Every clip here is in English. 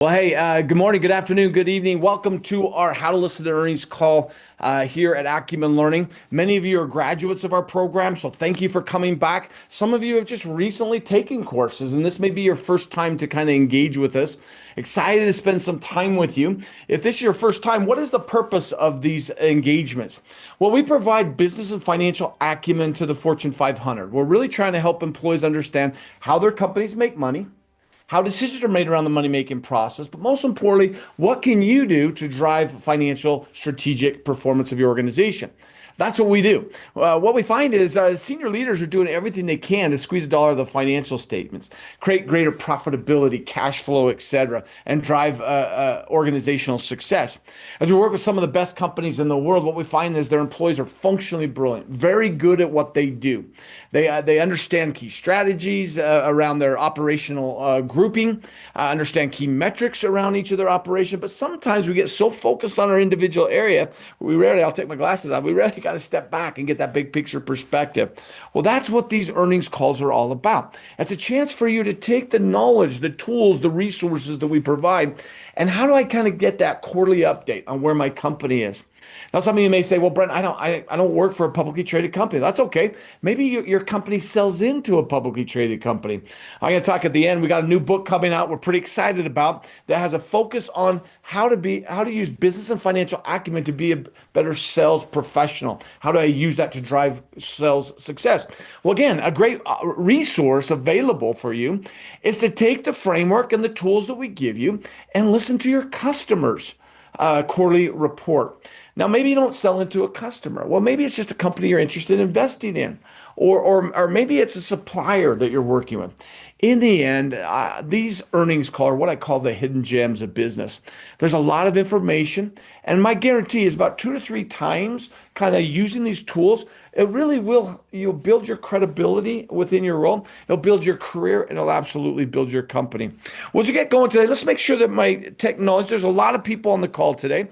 Well, hey, good morning, good afternoon, good evening. Welcome to our How to Listen to Earnings call here at Acumen Learning. Many of you are graduates of our program, so thank you for coming back. Some of you have just recently taken courses, and this may be your first time to kind of engage with us. Excited to spend some time with you. If this is your first time, what is the purpose of these engagements? Well, we provide business and financial acumen to the Fortune 500. We're really trying to help employees understand how their companies make money, how decisions are made around the money making process, but most importantly, what can you do to drive financial strategic performance of your organization? That's what we do. What we find is senior leaders are doing everything they can to squeeze a dollar of the financial statements, create greater profitability, cash flow, et cetera, and drive organizational success. As we work with some of the best companies in the world, what we find is their employees are functionally brilliant, very good at what they do. They understand key strategies around their operational grouping, understand key metrics around each of their operation. But sometimes we get so focused on our individual area, I'll take my glasses off, we rarely got to step back and get that big picture perspective. Well, that's what these earnings calls are all about. It's a chance for you to take the knowledge, the tools, the resources that we provide, and how do I kind of get that quarterly update on where my company is? Now, some of you may say, well, Brent, I don't work for a publicly traded company. That's okay. Maybe your company sells into a publicly traded company. I'm going to talk at the end. We got a new book coming out we're pretty excited about that has a focus on how to use business and financial acumen to be a better sales professional. How do I use that to drive sales success? Well, again, a great resource available for you is to take the framework and the tools that we give you and listen to your customers' quarterly report. Now, maybe you don't sell into a customer. Well, maybe it's just a company you're interested in investing in, or maybe it's a supplier that you're working with. In the end, these earnings call are what I call the hidden gems of business. There's a lot of information, and my guarantee is about 2 to 3 times kind of using these tools, it really will, you'll build your credibility within your role. It'll build your career, and it'll absolutely build your company. Well, as we get going today, let's make sure that my technology, there's a lot of people on the call today.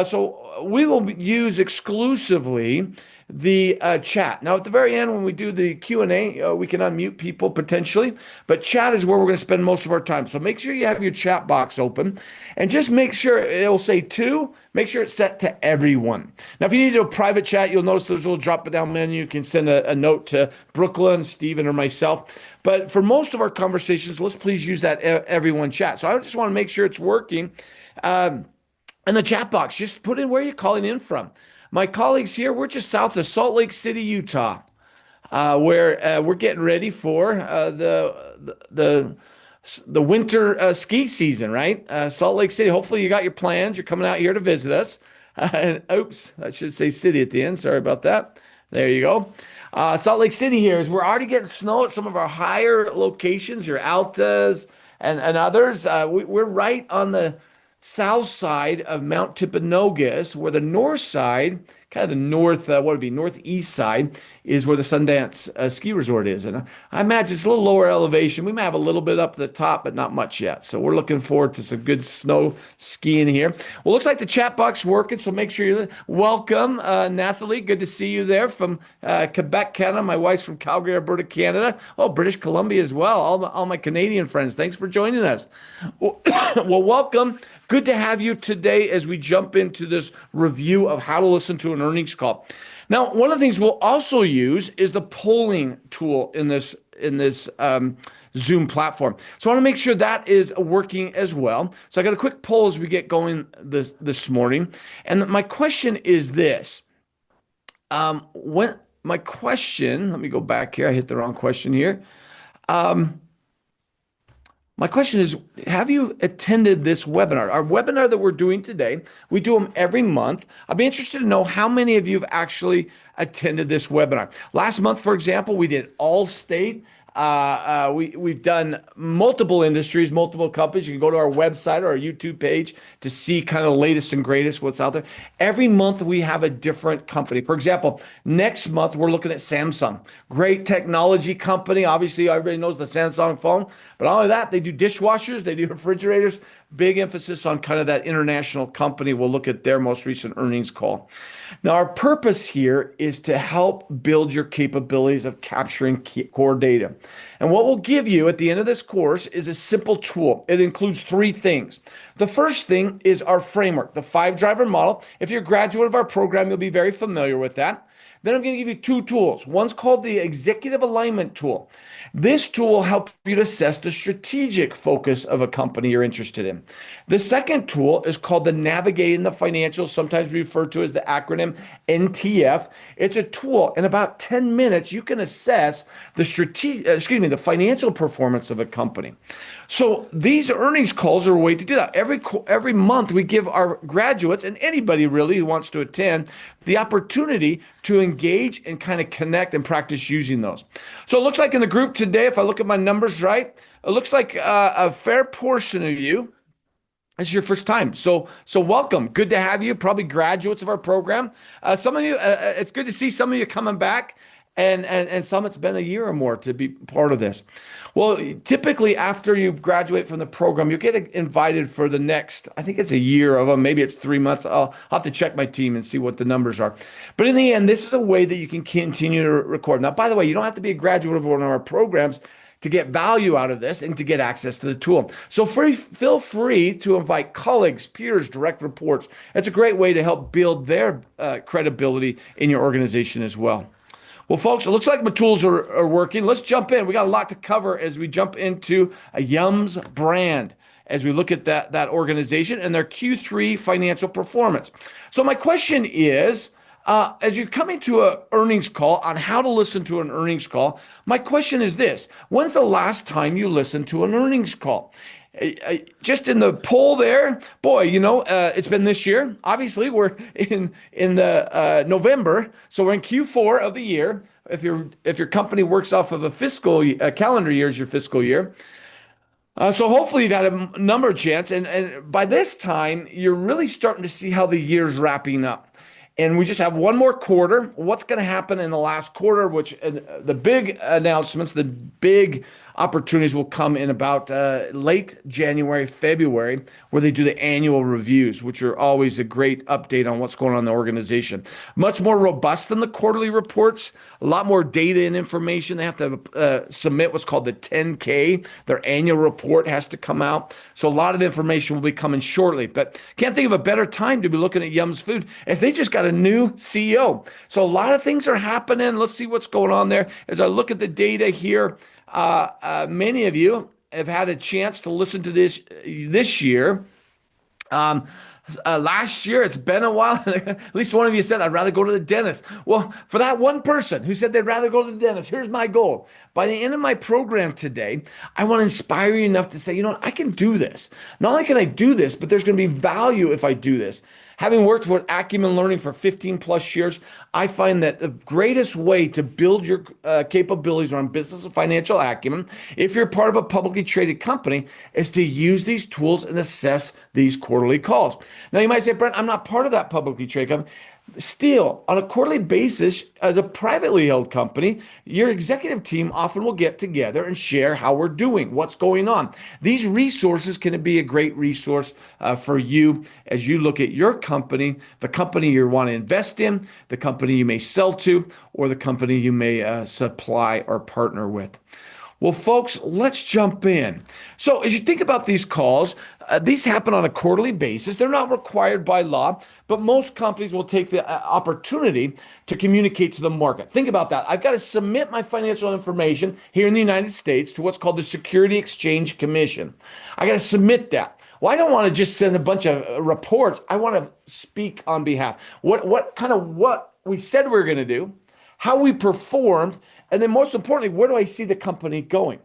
So we will use exclusively the chat. Now, at the very end, when we do the Q&A, we can unmute people potentially, but chat is where we're going to spend most of our time. So make sure you have your chat box open and just make sure it'll say to, make sure it's set to everyone. Now, if you need to do a private chat, you'll notice there's a little drop down menu. You can send a note to Brooklyn, Stephen, or myself. But for most of our conversations, let's please use that everyone chat. So I just want to make sure it's working. In the chat box, just put in where you're calling in from. My colleagues here, we're just south of Salt Lake City, Utah, where we're getting ready for the winter ski season, right? Salt Lake City. Hopefully, you got your plans. You're coming out here to visit us. Oops, I should say city at the end. Sorry about that. There you go. Salt Lake City here is we're already getting snow at some of our higher locations, your Altas and others. We're right on the south side of Mount Timpanogos, where the north side, kind of the northeast side, is where the Sundance ski resort is. And I imagine it's a little lower elevation. We may have a little bit up at the top, but not much yet. So we're looking forward to some good snow skiing here. Well, looks like the chat box working, so make sure you're welcome, Nathalie. Good to see you there from Quebec, Canada. My wife's from Calgary, Alberta, Canada. Oh, British Columbia as well. All my Canadian friends, thanks for joining us. Well, welcome. Good to have you today as we jump into this review of how to listen to an earnings call. Now, one of the things we'll also use is the polling tool in this Zoom platform. So I want to make sure that is working as well. So I got a quick poll as we get going this morning. And my question is this. Let me go back here. I hit the wrong question here. My question is, have you attended this webinar? Our webinar that we're doing today, we do them every month. I'd be interested to know how many of you have actually attended this webinar. Last month, for example, we did Allstate. We've done multiple industries, multiple companies. You can go to our website or our YouTube page to see kind of the latest and greatest what's out there. Every month we have a different company. For example, next month we're looking at Samsung. Great technology company. Obviously, everybody knows the Samsung phone. But not only that, they do dishwashers, they do refrigerators, big emphasis on kind of that international company. We'll look at their most recent earnings call. Now, our purpose here is to help build your capabilities of capturing core data. And what we'll give you at the end of this course is a simple tool. It includes three things. The first thing is our framework, the 5-driver model. If you're a graduate of our program, you'll be very familiar with that. Then I'm going to give you two tools. One's called the executive alignment tool. This tool will help you to assess the strategic focus of a company you're interested in. The second tool is called the navigating the financials, sometimes referred to as the acronym NTF. It's a tool. In about 10 minutes, you can assess the financial performance of a company. So these earnings calls are a way to do that. Every month, we give our graduates and anybody really who wants to attend the opportunity to engage and kind of connect and practice using those. So it looks like in the group today, if I look at my numbers right, it looks like a fair portion of you, this is your first time. So welcome. Good to have you. Probably graduates of our program. Some of you, it's good to see some of you coming back. And some it's been a year or more to be part of this. Well, typically after you graduate from the program, you get invited for the next, I think it's a year of them, maybe it's 3 months. I'll have to check my team and see what the numbers are. But in the end, this is a way that you can continue to record. Now, by the way, you don't have to be a graduate of one of our programs to get value out of this and to get access to the tool. So feel free to invite colleagues, peers, direct reports. It's a great way to help build their credibility in your organization as well. Well, folks, it looks like my tools are working. Let's jump in. We got a lot to cover as we jump into a Yums brand, as we look at that organization and their Q3 financial performance. So my question is, as you're coming to an earnings call on how to listen to an earnings call, my question is this: when's the last time you listened to an earnings call? Just in the poll there, boy, it's been this year. Obviously, we're in the November, so we're in Q4 of the year. If your company works off of a calendar year is your fiscal year. So hopefully you've had a number of chance, and by this time, you're really starting to see how the year's wrapping up. And we just have one more quarter. What's going to happen in the last quarter, which the big announcements, the big opportunities will come in about late January, February, where they do the annual reviews, which are always a great update on what's going on in the organization. Much more robust than the quarterly reports, a lot more data and information. They have to submit what's called the 10K. Their annual report has to come out. So a lot of information will be coming shortly. But can't think of a better time to be looking at Yums Food, as they just got a new CEO. So a lot of things are happening. Let's see what's going on there. As I look at the data here, many of you have had a chance to listen to this year. Last year, it's been a while. At least one of you said, I'd rather go to the dentist. Well, for that one person who said they'd rather go to the dentist, here's my goal. By the end of my program today, I want to inspire you enough to say, I can do this. Not only can I do this, but there's going to be value if I do this. Having worked with Acumen Learning for 15 plus years, I find that the greatest way to build your capabilities around business and financial acumen, if you're part of a publicly traded company, is to use these tools and assess these quarterly calls. Now, you might say, Brent, I'm not part of that publicly traded company. Still, on a quarterly basis, as a privately held company, your executive team often will get together and share how we're doing, what's going on. These resources can be a great resource for you as you look at your company, the company you want to invest in, the company you may sell to, or the company you may supply or partner with. Well, folks, let's jump in. So as you think about these calls, these happen on a quarterly basis. They're not required by law, but most companies will take the opportunity to communicate to the market. Think about that. I've got to submit my financial information here in the United States to what's called the Security Exchange Commission. I got to submit that. Well, I don't want to just send a bunch of reports. I want to speak on behalf. What we said we were going to do, how we performed, and then most importantly, where do I see the company going?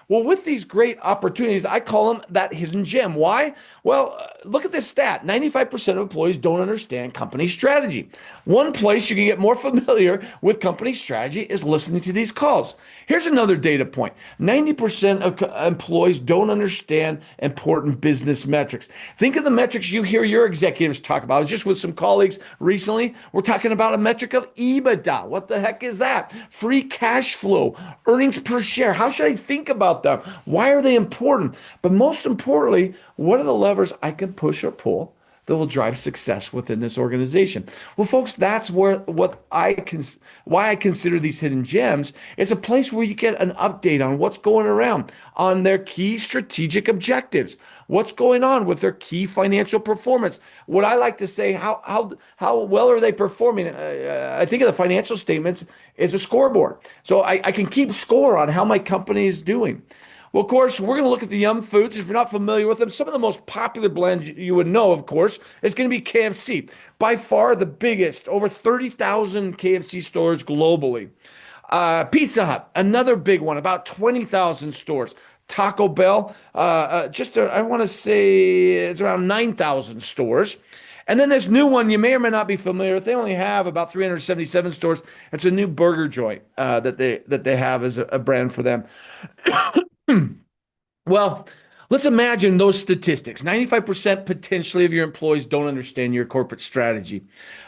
Well, with these great opportunities, I call them that hidden gem. Why? Well, look at this stat. 95% of employees don't understand company strategy. One place you can get more familiar with company strategy is listening to these calls. Here's another data point. 90% of employees don't understand important business metrics. Think of the metrics you hear your executives talk about. I was just with some colleagues recently. We're talking about a metric of EBITDA. What the heck is that? Free cash flow, earnings per share. How should I think about about them? Why are they important? But most importantly, what are the levers I can push or pull that will drive success within this organization? Well, folks, that's why I consider these hidden gems. It's a place where you get an update on what's going around, on their key strategic objectives, what's going on with their key financial performance. What I like to say, how well are they performing? I think of the financial statements as a scoreboard, so I can keep score on how my company is doing. Well, of course, we're going to look at the Yum Foods. If you're not familiar with them, some of the most popular blends you would know, of course, is going to be KFC. By far the biggest, over 30,000 KFC stores globally. Pizza Hut, another big one, about 20,000 stores. Taco Bell, I want to say it's around 9,000 stores. And then this new one you may or may not be familiar with. They only have about 377 stores. It's a new burger joint that they have as a brand for them. Well, let's imagine those statistics. 95% potentially of your employees don't understand your corporate strategy.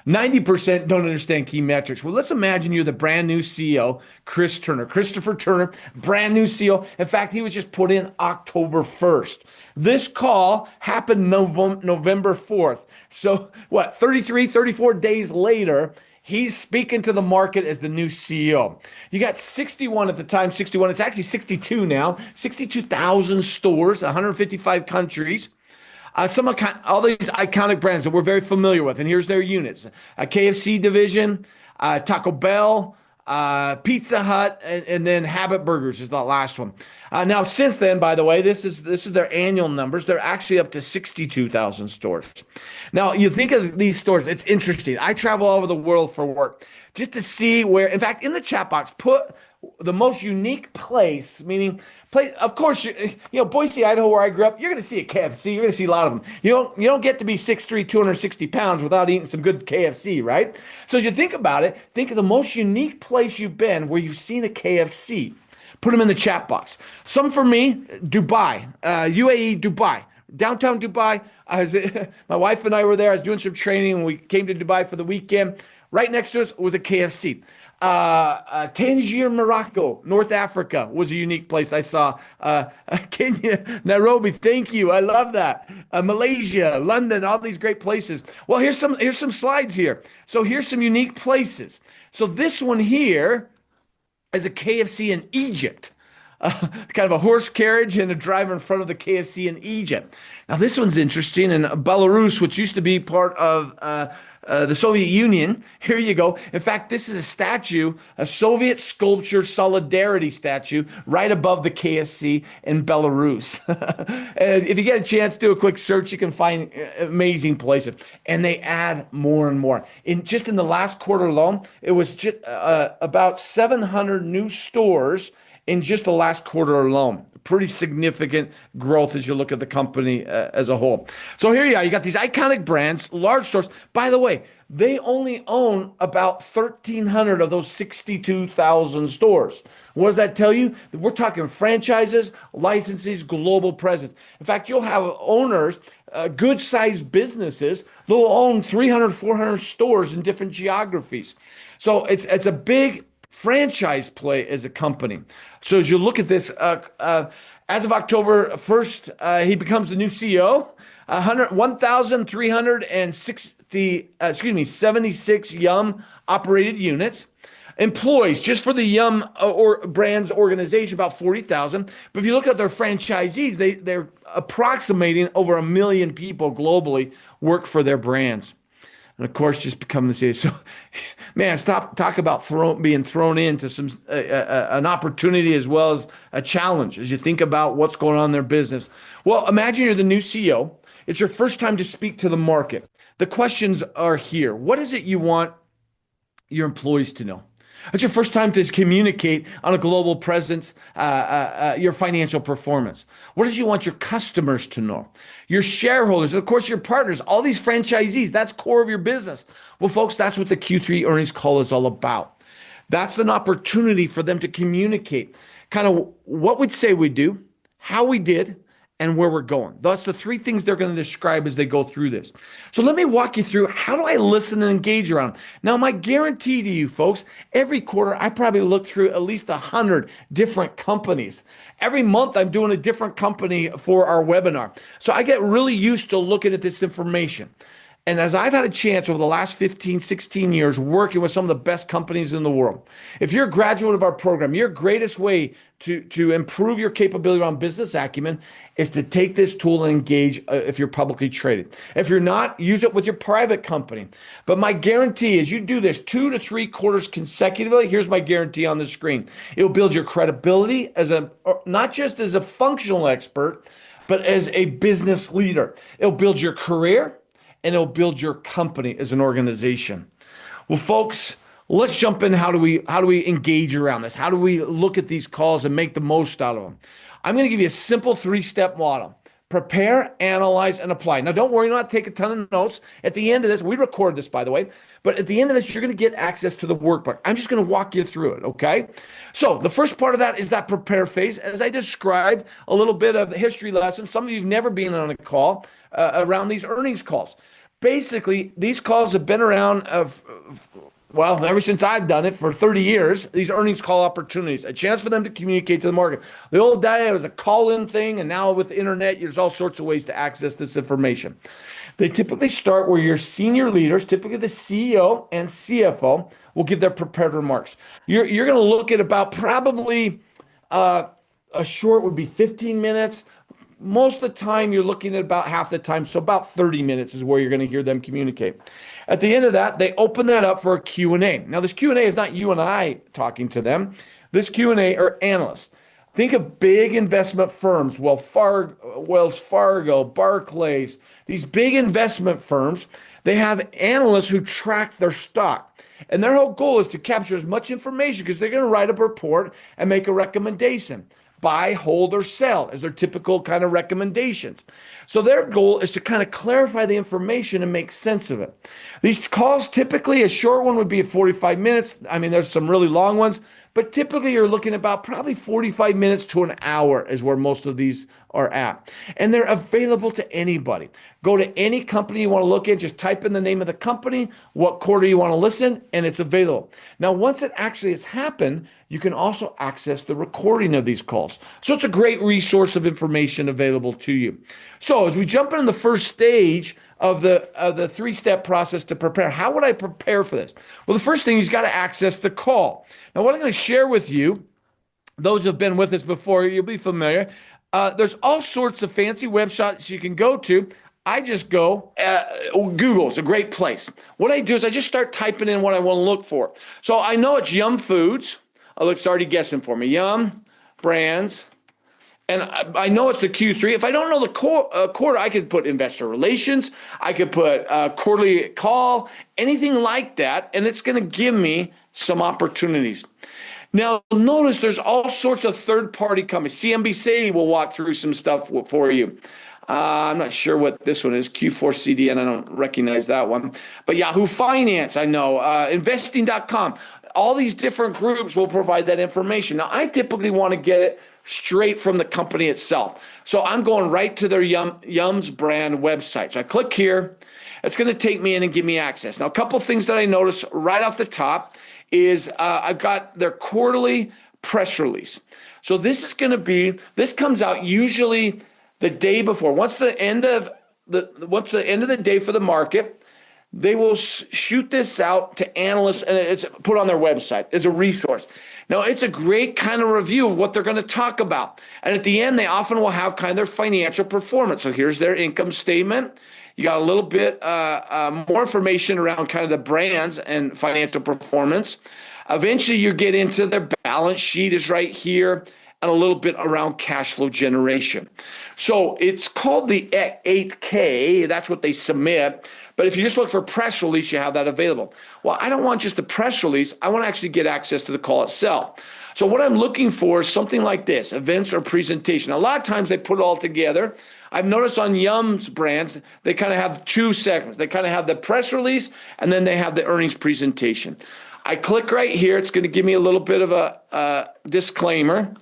90% don't understand key metrics. Well, let's imagine you're the brand new CEO, Christopher Turner, brand new CEO. In fact, he was just put in October 1st. This call happened November 4th. So what, 34 days later, he's speaking to the market as the new CEO. You got 61 at the time, 61. It's actually 62 now. 62,000 stores, 155 countries. All these iconic brands that we're very familiar with. And here's their units. A KFC division, Taco Bell, Pizza Hut, and then Habit Burgers is the last one. Now, since then, by the way, this is their annual numbers. They're actually up to 62,000 stores. Now, you think of these stores, it's interesting. I travel all over the world for work just to see where, in fact, in the chat box, put the most unique place, meaning place. Of course, Boise, Idaho, where I grew up, you're going to see a KFC. You're going to see a lot of them. You don't get to be 6'3", 260 pounds without eating some good KFC, right? So as you think about it, think of the most unique place you've been where you've seen a KFC. Put them in the chat box. Some for me, Dubai, UAE, Dubai. Downtown Dubai, my wife and I were there. I was doing some training and we came to Dubai for the weekend. Right next to us was a KFC. Tangier, Morocco, North Africa was a unique place I saw. Kenya, Nairobi, thank you. I love that. Malaysia, London, all these great places. Well, here's some slides here. So here's some unique places. So this one here is a KFC in Egypt. Kind of a horse carriage and a driver in front of the KFC in Egypt. Now, this one's interesting. In Belarus, which used to be part of the Soviet Union, here you go. In fact, this is a statue, a Soviet sculpture solidarity statue right above the KFC in Belarus. And if you get a chance, do a quick search. You can find amazing places. And they add more and more. Just in the last quarter alone, it was just about 700 new stores in just the last quarter alone. Pretty significant growth as you look at the company as a whole. So here you are. You got these iconic brands, large stores. By the way, they only own about 1,300 of those 62,000 stores. What does that tell you? We're talking franchises, licenses, global presence. In fact, you'll have owners, good-sized businesses, they'll own 300, 400 stores in different geographies. So it's a big franchise play as a company. So as you look at this, as of October 1st, he becomes the new CEO. 76 Yum operated units. Employees, just for the Yum brands organization, about 40,000. But if you look at their franchisees, they're approximating over 1 million people globally work for their brands. And of course, just become the CEO. So, man, talk about being thrown into some an opportunity as well as a challenge as you think about what's going on in their business. Well, imagine you're the new CEO. It's your first time to speak to the market. The questions are here. What is it you want your employees to know? It's your first time to communicate on a global presence, your financial performance. What did you want your customers to know? Your shareholders, and of course your partners, all these franchisees, that's core of your business. Well, folks, that's what the Q3 earnings call is all about. That's an opportunity for them to communicate kind of what we'd say we do, how we did, and where we're going. That's the three things they're going to describe as they go through this. So let me walk you through how do I listen and engage around them. Now, my guarantee to you folks, every quarter I probably look through at least 100 different companies. Every month I'm doing a different company for our webinar. So I get really used to looking at this information. And as I've had a chance over the last 15, 16 years working with some of the best companies in the world, if you're a graduate of our program, your greatest way to improve your capability around business acumen is to take this tool and engage if you're publicly traded. If you're not, use it with your private company. But my guarantee is you do this 2 to 3 quarters consecutively. Here's my guarantee on the screen. It'll build your credibility as not just as a functional expert, but as a business leader. It'll build your career, and it'll build your company as an organization. Well, folks, let's jump in. How do we engage around this? How do we look at these calls and make the most out of them? I'm going to give you a simple 3-step model. Prepare, analyze, and apply. Now, don't worry, you don't have to take a ton of notes. At the end of this, we record this, by the way, but at the end of this, you're going to get access to the workbook. I'm just going to walk you through it, okay? So the first part of that is that prepare phase. As I described, a little bit of the history lesson. Some of you have never been on a call around these earnings calls. Basically, these calls have been around ever since I've done it for 30 years, these earnings call opportunities, a chance for them to communicate to the market. The old day, it was a call-in thing, and now with the internet, there's all sorts of ways to access this information. They typically start where your senior leaders, typically the CEO and CFO, will give their prepared remarks. You're going to look at about probably a short would be 15 minutes. Most of the time, you're looking at about half the time, so about 30 minutes is where you're going to hear them communicate. At the end of that, they open that up for a Q&A. Now, this Q&A is not you and I talking to them. This Q&A are analysts. Think of big investment firms, Wells Fargo, Barclays, these big investment firms. They have analysts who track their stock. And their whole goal is to capture as much information because they're going to write up a report and make a recommendation. Buy, hold, or sell as their typical kind of recommendations. So their goal is to kind of clarify the information and make sense of it. These calls, typically a short one would be 45 minutes. I mean, there's some really long ones, but typically you're looking about probably 45 minutes to an hour is where most of these are at. And they're available to anybody. Go to any company you want to look at, just type in the name of the company, what quarter you want to listen, and it's available. Now, once it actually has happened, you can also access the recording of these calls. So it's a great resource of information available to you. So as we jump into the first stage of the 3-step process to prepare, how would I prepare for this? Well, the first thing is you got to access the call. Now, what I'm going to share with you, those who have been with us before, you'll be familiar. There's all sorts of fancy websites you can go to. I just go, Google is a great place. What I do is I just start typing in what I want to look for. So I know it's Yum Foods. It's already guessing for me. Yum, brands. And I know it's the Q3. If I don't know the quarter, I could put investor relations. I could put quarterly call, anything like that. And it's going to give me some opportunities. Now, notice there's all sorts of third-party companies. CNBC will walk through some stuff for you. I'm not sure what this one is, Q4CDN. I don't recognize that one. But Yahoo Finance, I know. Investing.com. All these different groups will provide that information. Now, I typically want to get it straight from the company itself. So I'm going right to their Yum's brand website. So I click here. It's going to take me in and give me access. Now, a couple things that I notice right off the top is I've got their quarterly press release. So this comes out usually the day before. Once the end of the day for the market, they will shoot this out to analysts, and it's put on their website as a resource. Now, it's a great kind of review of what they're going to talk about. And at the end, they often will have kind of their financial performance. So here's their income statement. You got a little bit more information around kind of the brands and financial performance. Eventually, you get into their balance sheet is right here, and a little bit around cash flow generation. So it's called the 8K. That's what they submit. But if you just look for press release, you have that available. Well, I don't want just the press release. I want to actually get access to the call itself. So what I'm looking for is something like this, events or presentation. A lot of times they put it all together. I've noticed on Yum's brands, they kind of have 2 segments. They kind of have the press release, and then they have the earnings presentation. I click right here. It's going to give me a little bit of a disclaimer.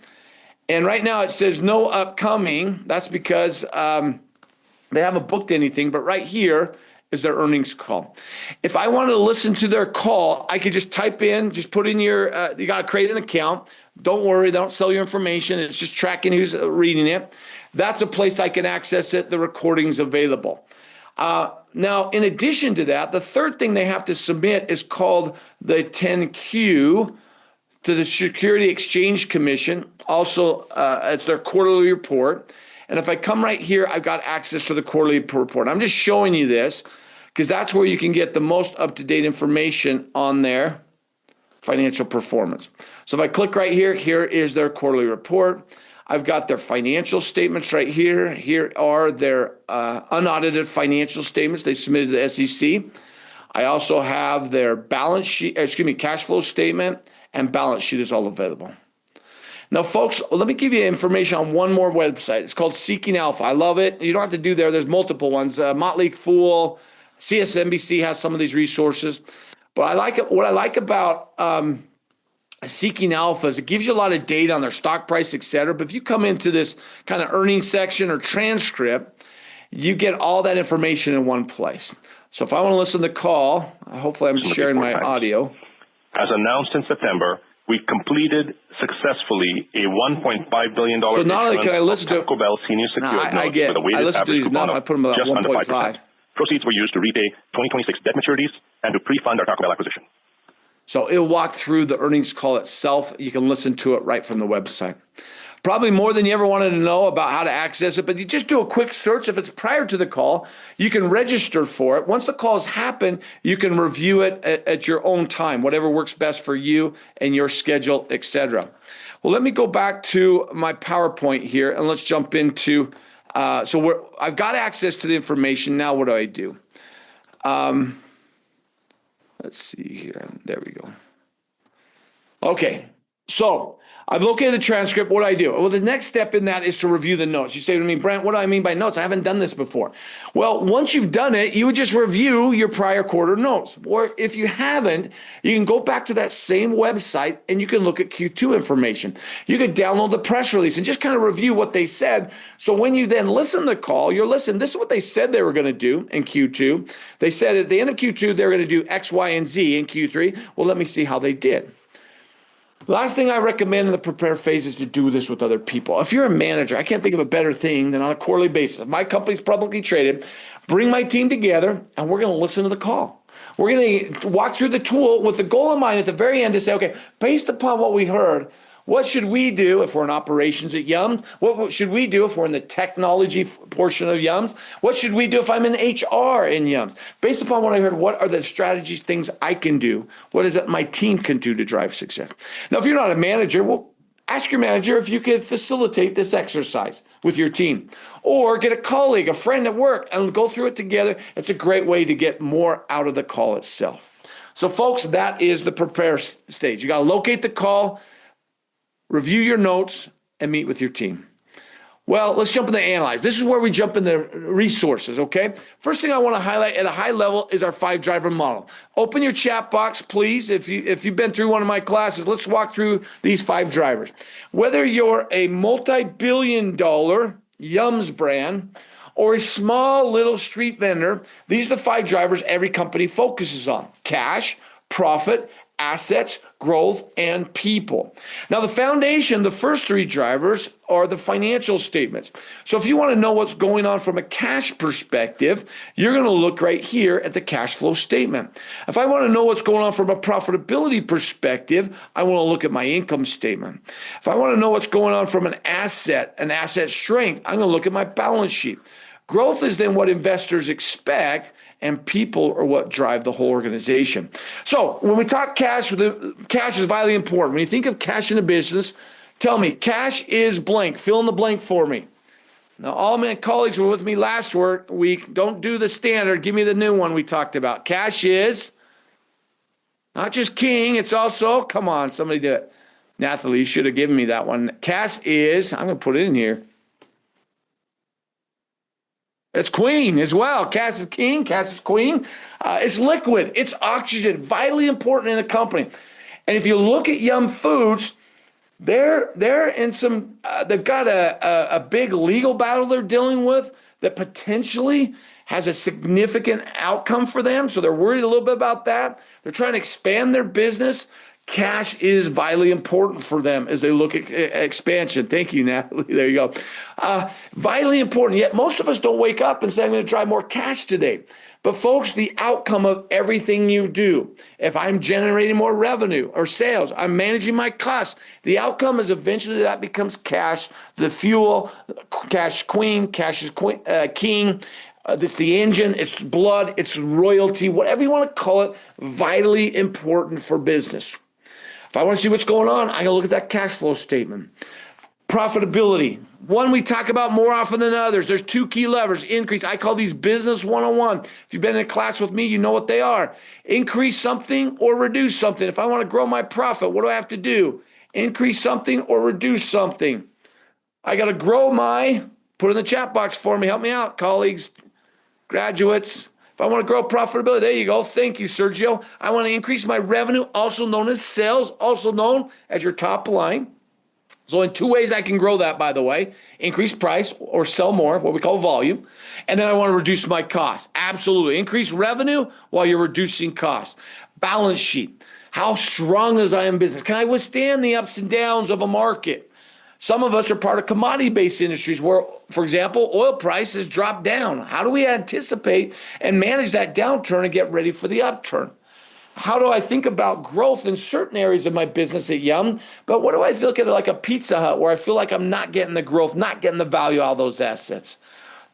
And right now it says no upcoming. That's because they haven't booked anything, but right here is their earnings call. If I wanted to listen to their call, I could just type in, just put in your, you got to create an account. Don't worry, they don't sell your information. It's just tracking who's reading it. That's a place I can access it. The recording's available. Now, in addition to that, the third thing they have to submit is called the 10Q to the Security Exchange Commission. Also, it's their quarterly report. And if I come right here, I've got access to the quarterly report. I'm just showing you this because that's where you can get the most up-to-date information on their financial performance. So if I click right here, here is their quarterly report. I've got their financial statements right here. Here are their unaudited financial statements they submitted to the SEC. I also have their balance sheet, cash flow statement, and balance sheet is all available. Now, folks, let me give you information on one more website. It's called Seeking Alpha. I love it. You don't have to do there. There's multiple ones. Motley Fool, CSNBC has some of these resources. But I like it. What I like about Seeking Alpha is it gives you a lot of data on their stock price, et cetera. But if you come into this kind of earnings section or transcript, you get all that information in one place. So if I want to listen to the call, hopefully I'm sharing my audio. As announced in September, we completed successfully a $1.5 billion. So not only can I listen to Taco Bell senior secured notes with a weighted average coupon of I put them about just under 1.5. 5%. Proceeds were used to repay 2026 debt maturities and to pre-fund our Taco Bell acquisition. So it'll walk through the earnings call itself. You can listen to it right from the website. Probably more than you ever wanted to know about how to access it, but you just do a quick search. If it's prior to the call, you can register for it. Once the calls happen, you can review it at your own time, whatever works best for you and your schedule, etc. Well, let me go back to my PowerPoint here, and let's jump into, I've got access to the information. Now what do? Let's see here. There we go. Okay, so I've located the transcript. What do? Well, the next step in that is to review the notes. You say to me, Brent, what do I mean by notes? I haven't done this before. Well, once you've done it, you would just review your prior quarter notes. Or if you haven't, you can go back to that same website and you can look at Q2 information. You can download the press release and just kind of review what they said. So when you then listen to the call, you're listening. This is what they said they were going to do in Q2. They said at the end of Q2, they were going to do X, Y, and Z in Q3. Well, let me see how they did. Last thing I recommend in the prepare phase is to do this with other people. If you're a manager, I can't think of a better thing than on a quarterly basis. If my company's publicly traded, bring my team together and we're going to listen to the call. We're going to walk through the tool with the goal in mind at the very end to say, okay, based upon what we heard, what should we do if we're in operations at Yums? What should we do if we're in the technology portion of Yums? What should we do if I'm in HR in Yums? Based upon what I heard, what are the strategies, things I can do? What is it my team can do to drive success? Now, if you're not a manager, well, ask your manager if you could facilitate this exercise with your team. Or get a colleague, a friend at work, and go through it together. It's a great way to get more out of the call itself. So, folks, that is the prepare stage. You got to locate the call, review your notes, and meet with your team. Well, let's jump into analyze. This is where we jump into resources, okay? First thing I want to highlight at a high level is our 5-driver model. Open your chat box, please. If you've been through one of my classes, let's walk through these 5 drivers. Whether you're a multi-billion-dollar Yums brand or a small little street vendor, these are the 5 drivers every company focuses on: cash, profit, assets, growth, and people. Now, the foundation, the first 3 drivers are the financial statements. So if you want to know what's going on from a cash perspective, you're going to look right here at the cash flow statement. If I want to know what's going on from a profitability perspective, I want to look at my income statement. If I want to know what's going on from an asset strength, I'm going to look at my balance sheet. Growth is then what investors expect, and people are what drive the whole organization. So when we talk cash, cash is vitally important. When you think of cash in a business, tell me, cash is blank. Fill in the blank for me. Now, all my colleagues were with me last week. Don't do the standard. Give me the new one we talked about. Cash is not just king. It's also, come on, somebody did it. Nathalie, you should have given me that one. Cash is, I'm going to put it in here. It's queen as well. Cash is king, cash is queen. It's liquid, it's oxygen, vitally important in a company. And if you look at Yum Foods, they're in some, they've got a big legal battle they're dealing with that potentially has a significant outcome for them. So they're worried a little bit about that. They're trying to expand their business. Cash is vitally important for them as they look at expansion. Thank you, Natalie. There you go. Vitally important. Yet most of us don't wake up and say, I'm going to drive more cash today. But folks, the outcome of everything you do, if I'm generating more revenue or sales, I'm managing my costs, the outcome is eventually that becomes cash, the fuel, cash queen, cash is king. It's the engine, it's blood, it's royalty, whatever you want to call it, vitally important for business. If I want to see what's going on, I got to look at that cash flow statement. Profitability, one we talk about more often than others. There's two key levers. Increase, I call these business 101. If you've been in a class with me, you know what they are. Increase something or reduce something. If I want to grow my profit, what do I have to do? Increase something or reduce something. I got to grow put in the chat box for me. Help me out, colleagues, graduates. If I want to grow profitability, there you go. Thank you, Sergio. I want to increase my revenue, also known as sales, also known as your top line. So in two ways I can grow that, by the way. Increase price or sell more, what we call volume. And then I want to reduce my costs. Absolutely. Increase revenue while you're reducing costs. Balance sheet. How strong is I in business? Can I withstand the ups and downs of a market? Some of us are part of commodity-based industries where, for example, oil prices drop down. How do we anticipate and manage that downturn and get ready for the upturn? How do I think about growth in certain areas of my business at Yum? But what do I look at it like a Pizza Hut where I feel like I'm not getting the growth, not getting the value out of those assets?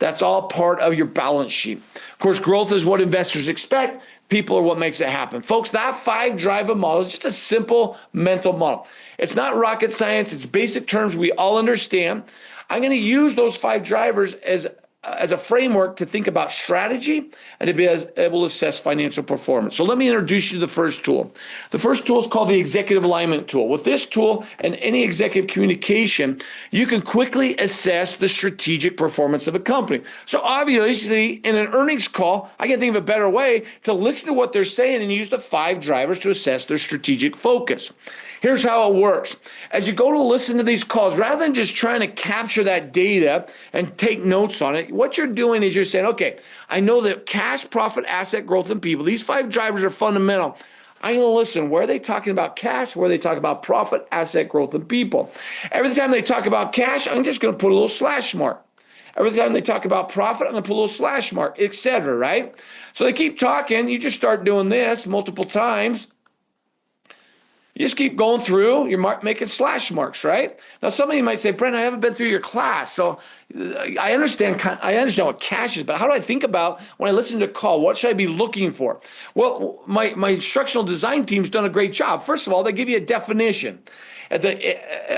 That's all part of your balance sheet. Of course, growth is what investors expect. People are what makes it happen. Folks, that 5-driver model is just a simple mental model. It's not rocket science. It's basic terms we all understand. I'm going to use those 5 drivers as a framework to think about strategy and to be able to assess financial performance. So let me introduce you to the first tool. The first tool is called the Executive Alignment Tool. With this tool and any executive communication, you can quickly assess the strategic performance of a company. So obviously, in an earnings call, I can think of a better way to listen to what they're saying and use the 5 drivers to assess their strategic focus. Here's how it works. As you go to listen to these calls, rather than just trying to capture that data and take notes on it, what you're doing is you're saying, okay, I know that cash, profit, asset, growth, and people, these 5 drivers are fundamental. I'm going to listen. Where are they talking about cash? Where are they talking about profit, asset, growth, and people? Every time they talk about cash, I'm just going to put a little slash mark. Every time they talk about profit, I'm going to put a little slash mark, etc., right? So they keep talking. You just start doing this multiple times. You just keep going through, you're making slash marks, right? Now, some of you might say, Brent, I haven't been through your class, so I understand what cash is, but how do I think about when I listen to a call? What should I be looking for? Well, my instructional design team's done a great job. First of all, they give you a definition.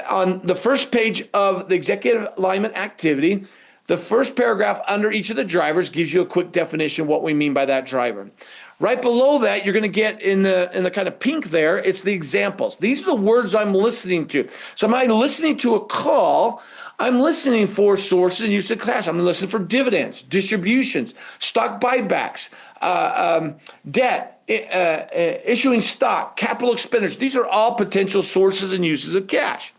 On the first page of the executive alignment activity, the first paragraph under each of the drivers gives you a quick definition of what we mean by that driver. Right below that, you're going to get in the kind of pink there, it's the examples. These are the words I'm listening to. So am I listening to a call? I'm listening for sources and use of cash. I'm listening for dividends, distributions, stock buybacks, debt, issuing stock, capital expenditures. These are all potential sources and uses of cash.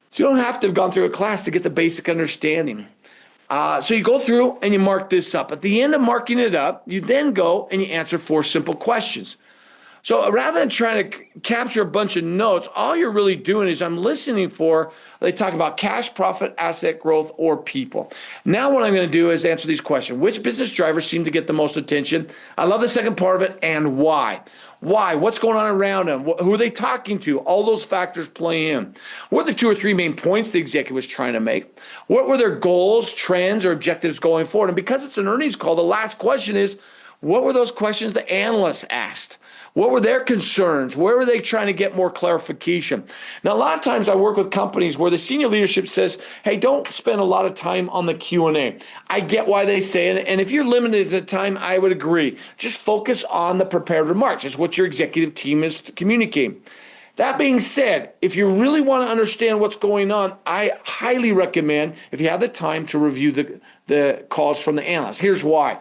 So you don't have to have gone through a class to get the basic understanding. So you go through and you mark this up. At the end of marking it up, you then go and you answer 4 simple questions. So rather than trying to capture a bunch of notes, all you're really doing is I'm listening for, they talk about cash, profit, asset growth, or people. Now what I'm going to do is answer these questions. Which business drivers seem to get the most attention? I love the second part of it, and why? Why? What's going on around them? Who are they talking to? All those factors play in. What are the 2 or 3 main points the executive was trying to make? What were their goals, trends, or objectives going forward? And because it's an earnings call, the last question is, what were those questions the analysts asked? What were their concerns? Where were they trying to get more clarification? Now, a lot of times I work with companies where the senior leadership says, hey, don't spend a lot of time on the Q&A. I get why they say it. And if you're limited to time, I would agree. Just focus on the prepared remarks. It's what your executive team is communicating. That being said, if you really want to understand what's going on, I highly recommend, if you have the time, to review the calls from the analysts. Here's why.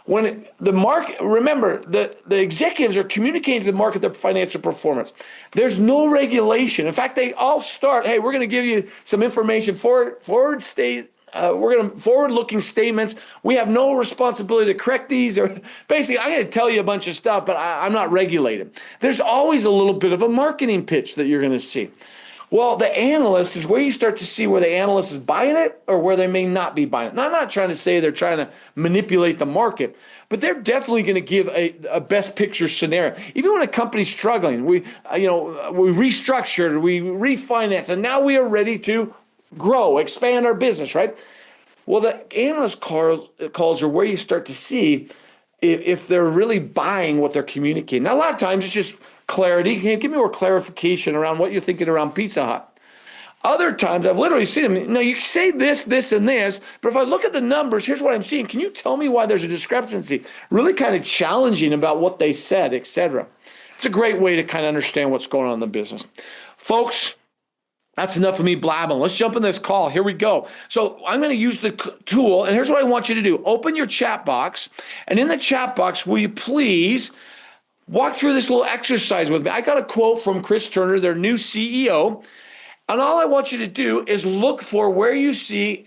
The market, remember, the executives are communicating to the market their financial performance. There's no regulation. In fact, they all start, hey, we're going to give you some information, we're going to forward-looking statements. We have no responsibility to correct these, or basically, I'm going to tell you a bunch of stuff, but I'm not regulated. There's always a little bit of a marketing pitch that you're going to see. Well, the analyst is where you start to see where the analyst is buying it or where they may not be buying it. Now, I'm not trying to say they're trying to manipulate the market, but they're definitely going to give a best picture scenario. Even when a company's struggling, we restructured, we refinanced, and now we are ready to grow, expand our business, right? Well, the analyst calls are where you start to see if they're really buying what they're communicating. Now, a lot of times it's just clarity. Give me more clarification around what you're thinking around Pizza Hut. Other times I've literally seen them. Now, you say this, this, and this, but if I look at the numbers, here's what I'm seeing. Can you tell me why there's a discrepancy? Really kind of challenging about what they said, etc. It's a great way to kind of understand what's going on in the business. Folks, that's enough of me blabbing. Let's jump in this call. Here we go. So I'm going to use the tool, and here's what I want you to do. Open your chat box, and in the chat box, will you please walk through this little exercise with me? I got a quote from Chris Turner, their new CEO, and all I want you to do is look for where you see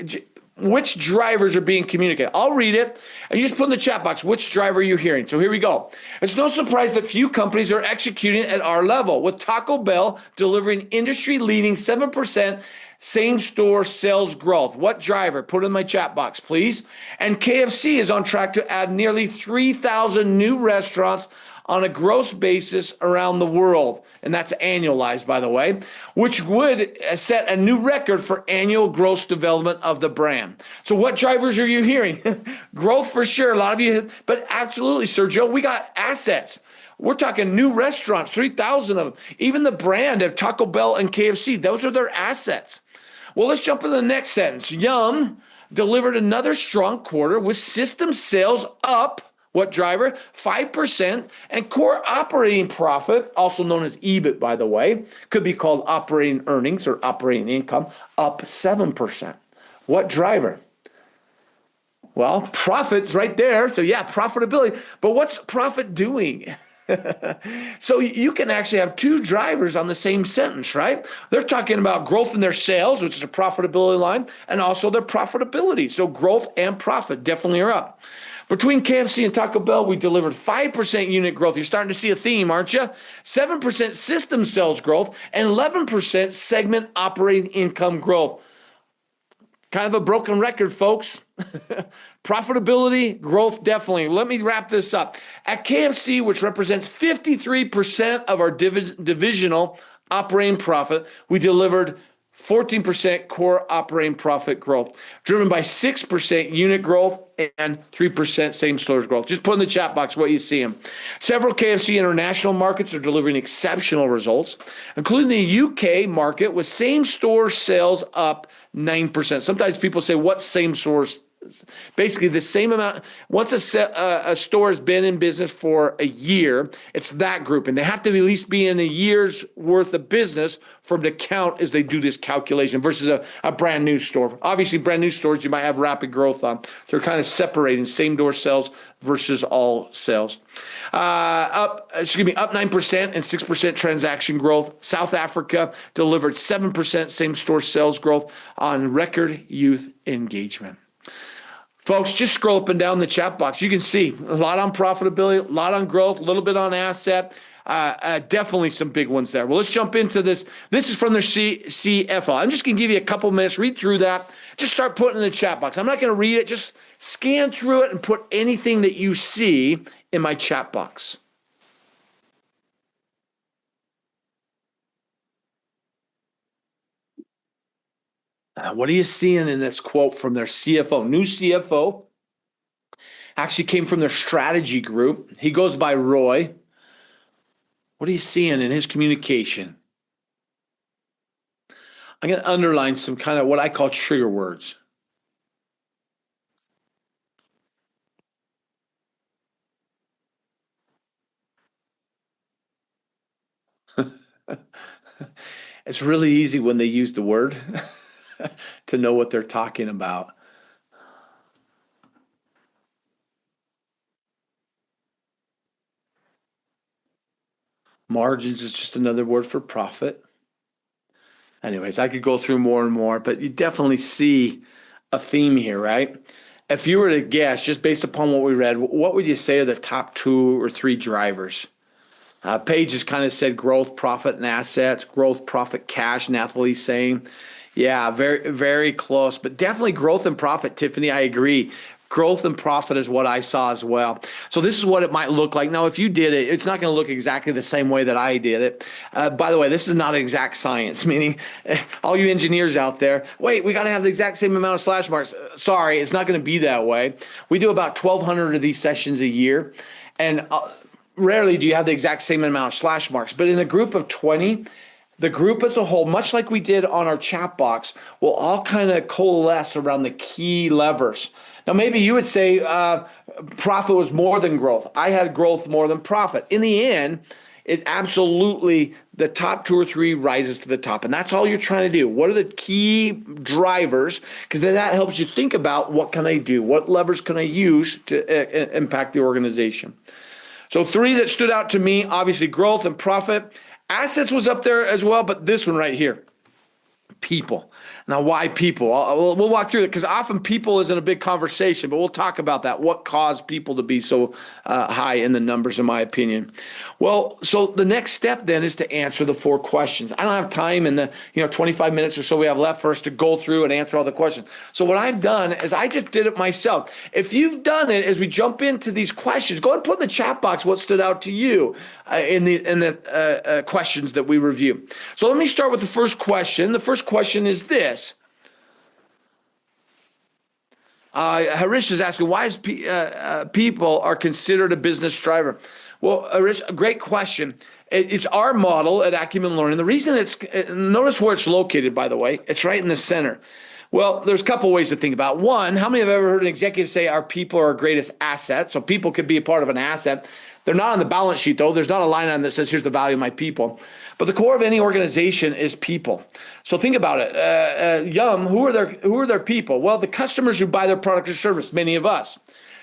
which drivers are being communicated. I'll read it, and you just put in the chat box, which driver are you hearing? So here we go. It's no surprise that few companies are executing at our level, with Taco Bell delivering industry-leading 7% same-store sales growth. What driver? Put it in my chat box, please. And KFC is on track to add nearly 3,000 new restaurants on a gross basis around the world, and that's annualized, by the way, which would set a new record for annual gross development of the brand. So what drivers are you hearing? Growth for sure, a lot of you, but absolutely, Sergio, we got assets. We're talking new restaurants, 3,000 of them. Even the brand of Taco Bell and KFC, those are their assets. Well, let's jump into the next sentence. Yum delivered another strong quarter with system sales up. What driver? 5%, and core operating profit, also known as EBIT, by the way, could be called operating earnings or operating income, up 7%. What driver? Well, profit's right there. So yeah, profitability. But what's profit doing? So you can actually have two drivers on the same sentence, right? They're talking about growth in their sales, which is a profitability line, and also their profitability. So growth and profit definitely are up. Between KFC and Taco Bell, we delivered 5% unit growth. You're starting to see a theme, aren't you? 7% system sales growth and 11% segment operating income growth. Kind of a broken record, folks. Profitability, growth, definitely. Let me wrap this up. At KFC, which represents 53% of our divisional operating profit, we delivered 14% core operating profit growth, driven by 6% unit growth and 3% same stores growth. Just put in the chat box what you see them. Several KFC international markets are delivering exceptional results, including the UK market with same store sales up 9%. Sometimes people say, what's same stores? Basically the same amount. Once a store has been in business for a year, it's that group, and they have to at least be in a year's worth of business for them to count as they do this calculation versus a brand new store. Obviously, brand new stores you might have rapid growth on. So they're kind of separating same door sales versus all sales. Up 9% and 6% transaction growth. South Africa delivered 7% same store sales growth on record youth engagement. Folks, just scroll up and down the chat box. You can see a lot on profitability, a lot on growth, a little bit on asset. Definitely some big ones there. Well, let's jump into this. This is from their CFO. I'm just going to give you a couple minutes, read through that. Just start putting in the chat box. I'm not going to read it. Just scan through it and put anything that you see in my chat box. What are you seeing in this quote from their CFO? New CFO actually came from their strategy group. He goes by Roy. What are you seeing in his communication? I'm going to underline some kind of what I call trigger words. It's really easy when they use the word to know what they're talking about. Margins is just another word for profit. Anyways, I could go through more and more, but you definitely see a theme here, right? If you were to guess, just based upon what we read, what would you say are the top 2 or 3 drivers? Paige has kind of said growth, profit, and assets. Growth, profit, cash. Natalie's saying, yeah, very, very close, but definitely growth and profit. Tiffany, I agree. Growth and profit is what I saw as well. So this is what it might look like. Now, if you did it, it's not going to look exactly the same way that I did it. By the way, this is not exact science, meaning all you engineers out there, wait, we got to have the exact same amount of slash marks. Sorry, it's not going to be that way. We do about 1,200 of these sessions a year, and rarely do you have the exact same amount of slash marks. But in a group of 20, the group as a whole, much like we did on our chat box, will all kind of coalesce around the key levers. Now, maybe you would say profit was more than growth. I had growth more than profit. In the end, it absolutely, the top 2 or 3 rises to the top. And that's all you're trying to do. What are the key drivers? Because then that helps you think about what can I do? What levers can I use to impact the organization? So 3 that stood out to me, obviously growth and profit. Assets was up there as well, but this one right here, people. Now, why people? We'll walk through it because often people isn't a big conversation, but we'll talk about that. What caused people to be so high in the numbers, in my opinion? Well, so the next step then is to answer the 4 questions. I don't have time in the 25 minutes or so we have left for us to go through and answer all the questions. So what I've done is I just did it myself. If you've done it, as we jump into these questions, go ahead and put in the chat box what stood out to you in the questions that we review. So let me start with the first question. The first question is this. Harish is asking, why is people are considered a business driver? Well, Harish, a great question. It's our model at Acumen Learning. The reason notice where it's located, by the way. It's right in the center. Well, there's a couple ways to think about it. One, how many have ever heard an executive say our people are our greatest asset? So people could be a part of an asset. They're not on the balance sheet, though. There's not a line on that says, here's the value of my people. But the core of any organization is people. So think about it. Yum, who are their people? Well, the customers who buy their product or service, many of us.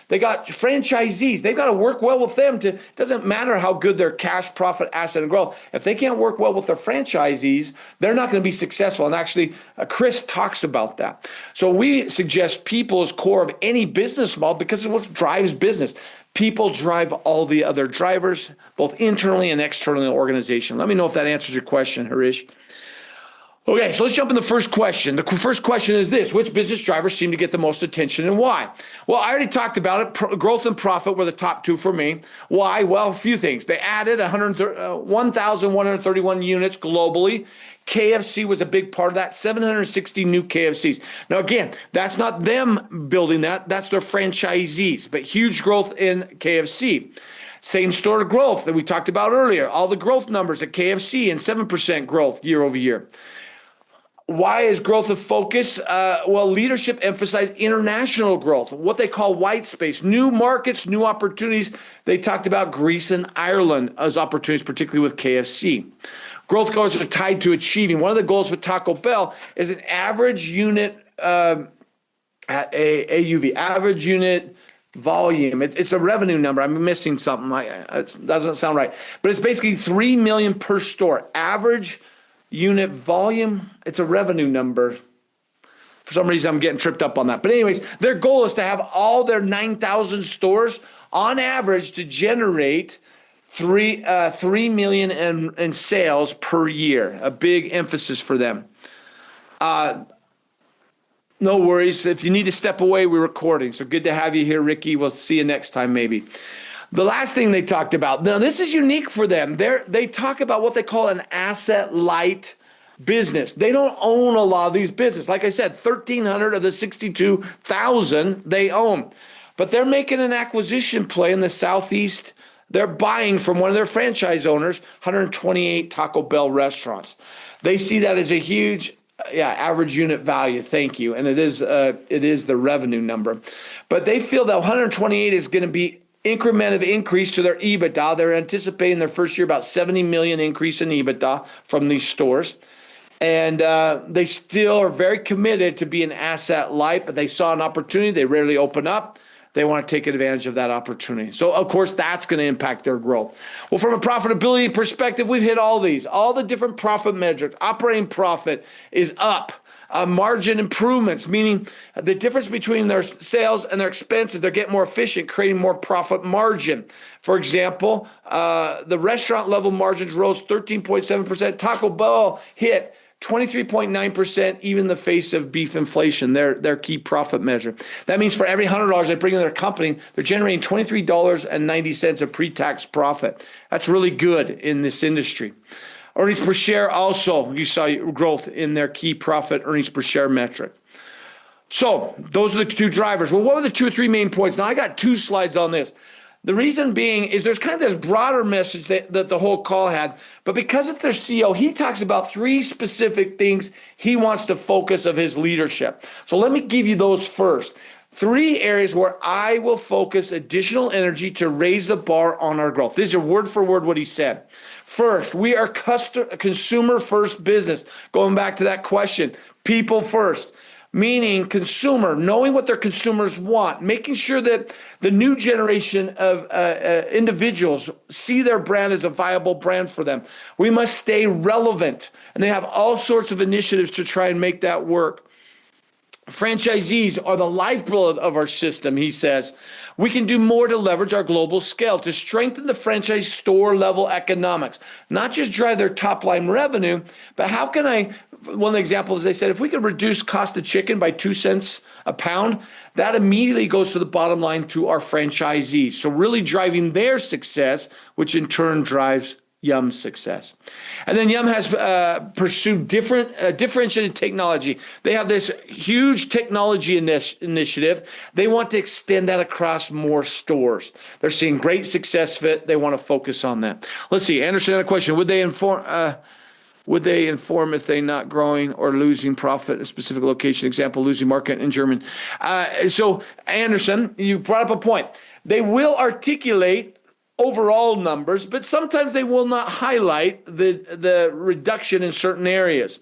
They got franchisees. They've got to work well with them. It doesn't matter how good their cash, profit, asset, and growth. If they can't work well with their franchisees, they're not going to be successful. And actually, Chris talks about that. So we suggest people as core of any business model because it's what drives business. People drive all the other drivers, both internally and externally in the organization. Let me know if that answers your question, Harish. Okay, so let's jump in the first question. The first question is this: which business drivers seem to get the most attention and why? Well, I already talked about it. Growth and profit were the top 2 for me. Why? Well, a few things. They added 1,131 units globally. KFC was a big part of that, 760 new KFCs. Now, again, that's not them building that. That's their franchisees, but huge growth in KFC. Same store growth that we talked about earlier. All the growth numbers at KFC and 7% growth year over year. Why is growth a focus? Well, leadership emphasized international growth, what they call white space, new markets, new opportunities. They talked about Greece and Ireland as opportunities, particularly with KFC. Growth goals are tied to achieving. One of the goals for Taco Bell is an average unit AUV, average unit volume. It's a revenue number. I'm missing something. It doesn't sound right. But it's basically 3 million per store. Average unit volume, it's a revenue number. For some reason, I'm getting tripped up on that. But anyways, their goal is to have all their 9,000 stores on average to generate 3 million in sales per year. A big emphasis for them. No worries. If you need to step away, we're recording. So good to have you here, Ricky. We'll see you next time, maybe. The last thing they talked about, now this is unique for them. They talk about what they call an asset-light business. They don't own a lot of these businesses. Like I said, 1,300 of the 62,000 they own. But they're making an acquisition play in the Southeast. They're buying from one of their franchise owners 128 Taco Bell restaurants. They see that as a huge average unit value. Thank you. And it is the revenue number. But they feel that 128 is going to be incremental increase to their EBITDA. They're anticipating their first year about 70 million increase in EBITDA from these stores. And they still are very committed to being asset light, but they saw an opportunity. They rarely open up. they want to take advantage of that opportunity. So, of course, that's going to impact their growth. Well, from a profitability perspective, we've hit all these, all the different profit metrics. Operating profit is up. Margin improvements, meaning the difference between their sales and their expenses, they're getting more efficient, creating more profit margin. For example, the restaurant level margins rose 13.7%. Taco Bell hit 23.9%, even in the face of beef inflation, their key profit measure. That means for every $100 they bring in their company, they're generating $23.90 of pre-tax profit. That's really good in this industry. Earnings per share also, you saw growth in their key profit earnings per share metric. So those are the two drivers. Well, what were the 2 or 3 main points? Now, I got 2 slides on this. The reason being is there's kind of this broader message that the whole call had, but because it's their CEO, he talks about 3 specific things he wants to focus of his leadership. So let me give you those first. 3 areas where I will focus additional energy to raise the bar on our growth. These are word for word what he said. First, we are consumer first business. Going back to that question, people first. Meaning consumer, knowing what their consumers want, making sure that the new generation of individuals see their brand as a viable brand for them. We must stay relevant, and they have all sorts of initiatives to try and make that work. Franchisees are the lifeblood of our system, he says. We can do more to leverage our global scale to strengthen the franchise store level economics, not just drive their top line revenue, but how can one of the examples, they said, if we could reduce cost of chicken by 2 cents a pound, that immediately goes to the bottom line to our franchisees. So really driving their success, which in turn drives Yum's success. And then Yum has pursued differentiated technology. They have this huge technology initiative. They want to extend that across more stores. They're seeing great success fit. They want to focus on that. Let's see. Anderson had a question. Would they inform if they're not growing or losing profit in a specific location? Example, losing market in Germany. So Anderson, you brought up a point. They will articulate overall numbers, but sometimes they will not highlight the reduction in certain areas.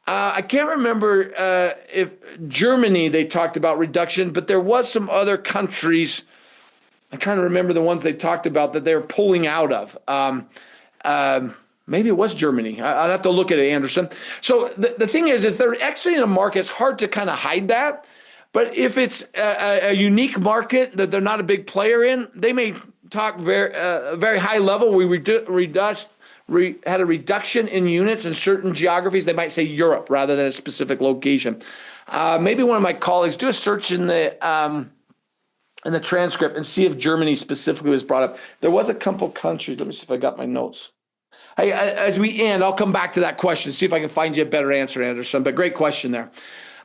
I can't remember if Germany, they talked about reduction, but there was some other countries. I'm trying to remember the ones they talked about that they're pulling out of. Maybe it was Germany. I'd have to look at it, Anderson. So the thing is, if they're exiting a market, it's hard to kind of hide that. But if it's a unique market that they're not a big player in, they may talk very high level. We had a reduction in units in certain geographies. They might say Europe rather than a specific location. Maybe one of my colleagues do a search in the transcript and see if Germany specifically was brought up. There was a couple countries. Let me see if I got my notes. Hey, as we end, I'll come back to that question, see if I can find you a better answer, Anderson. But great question there.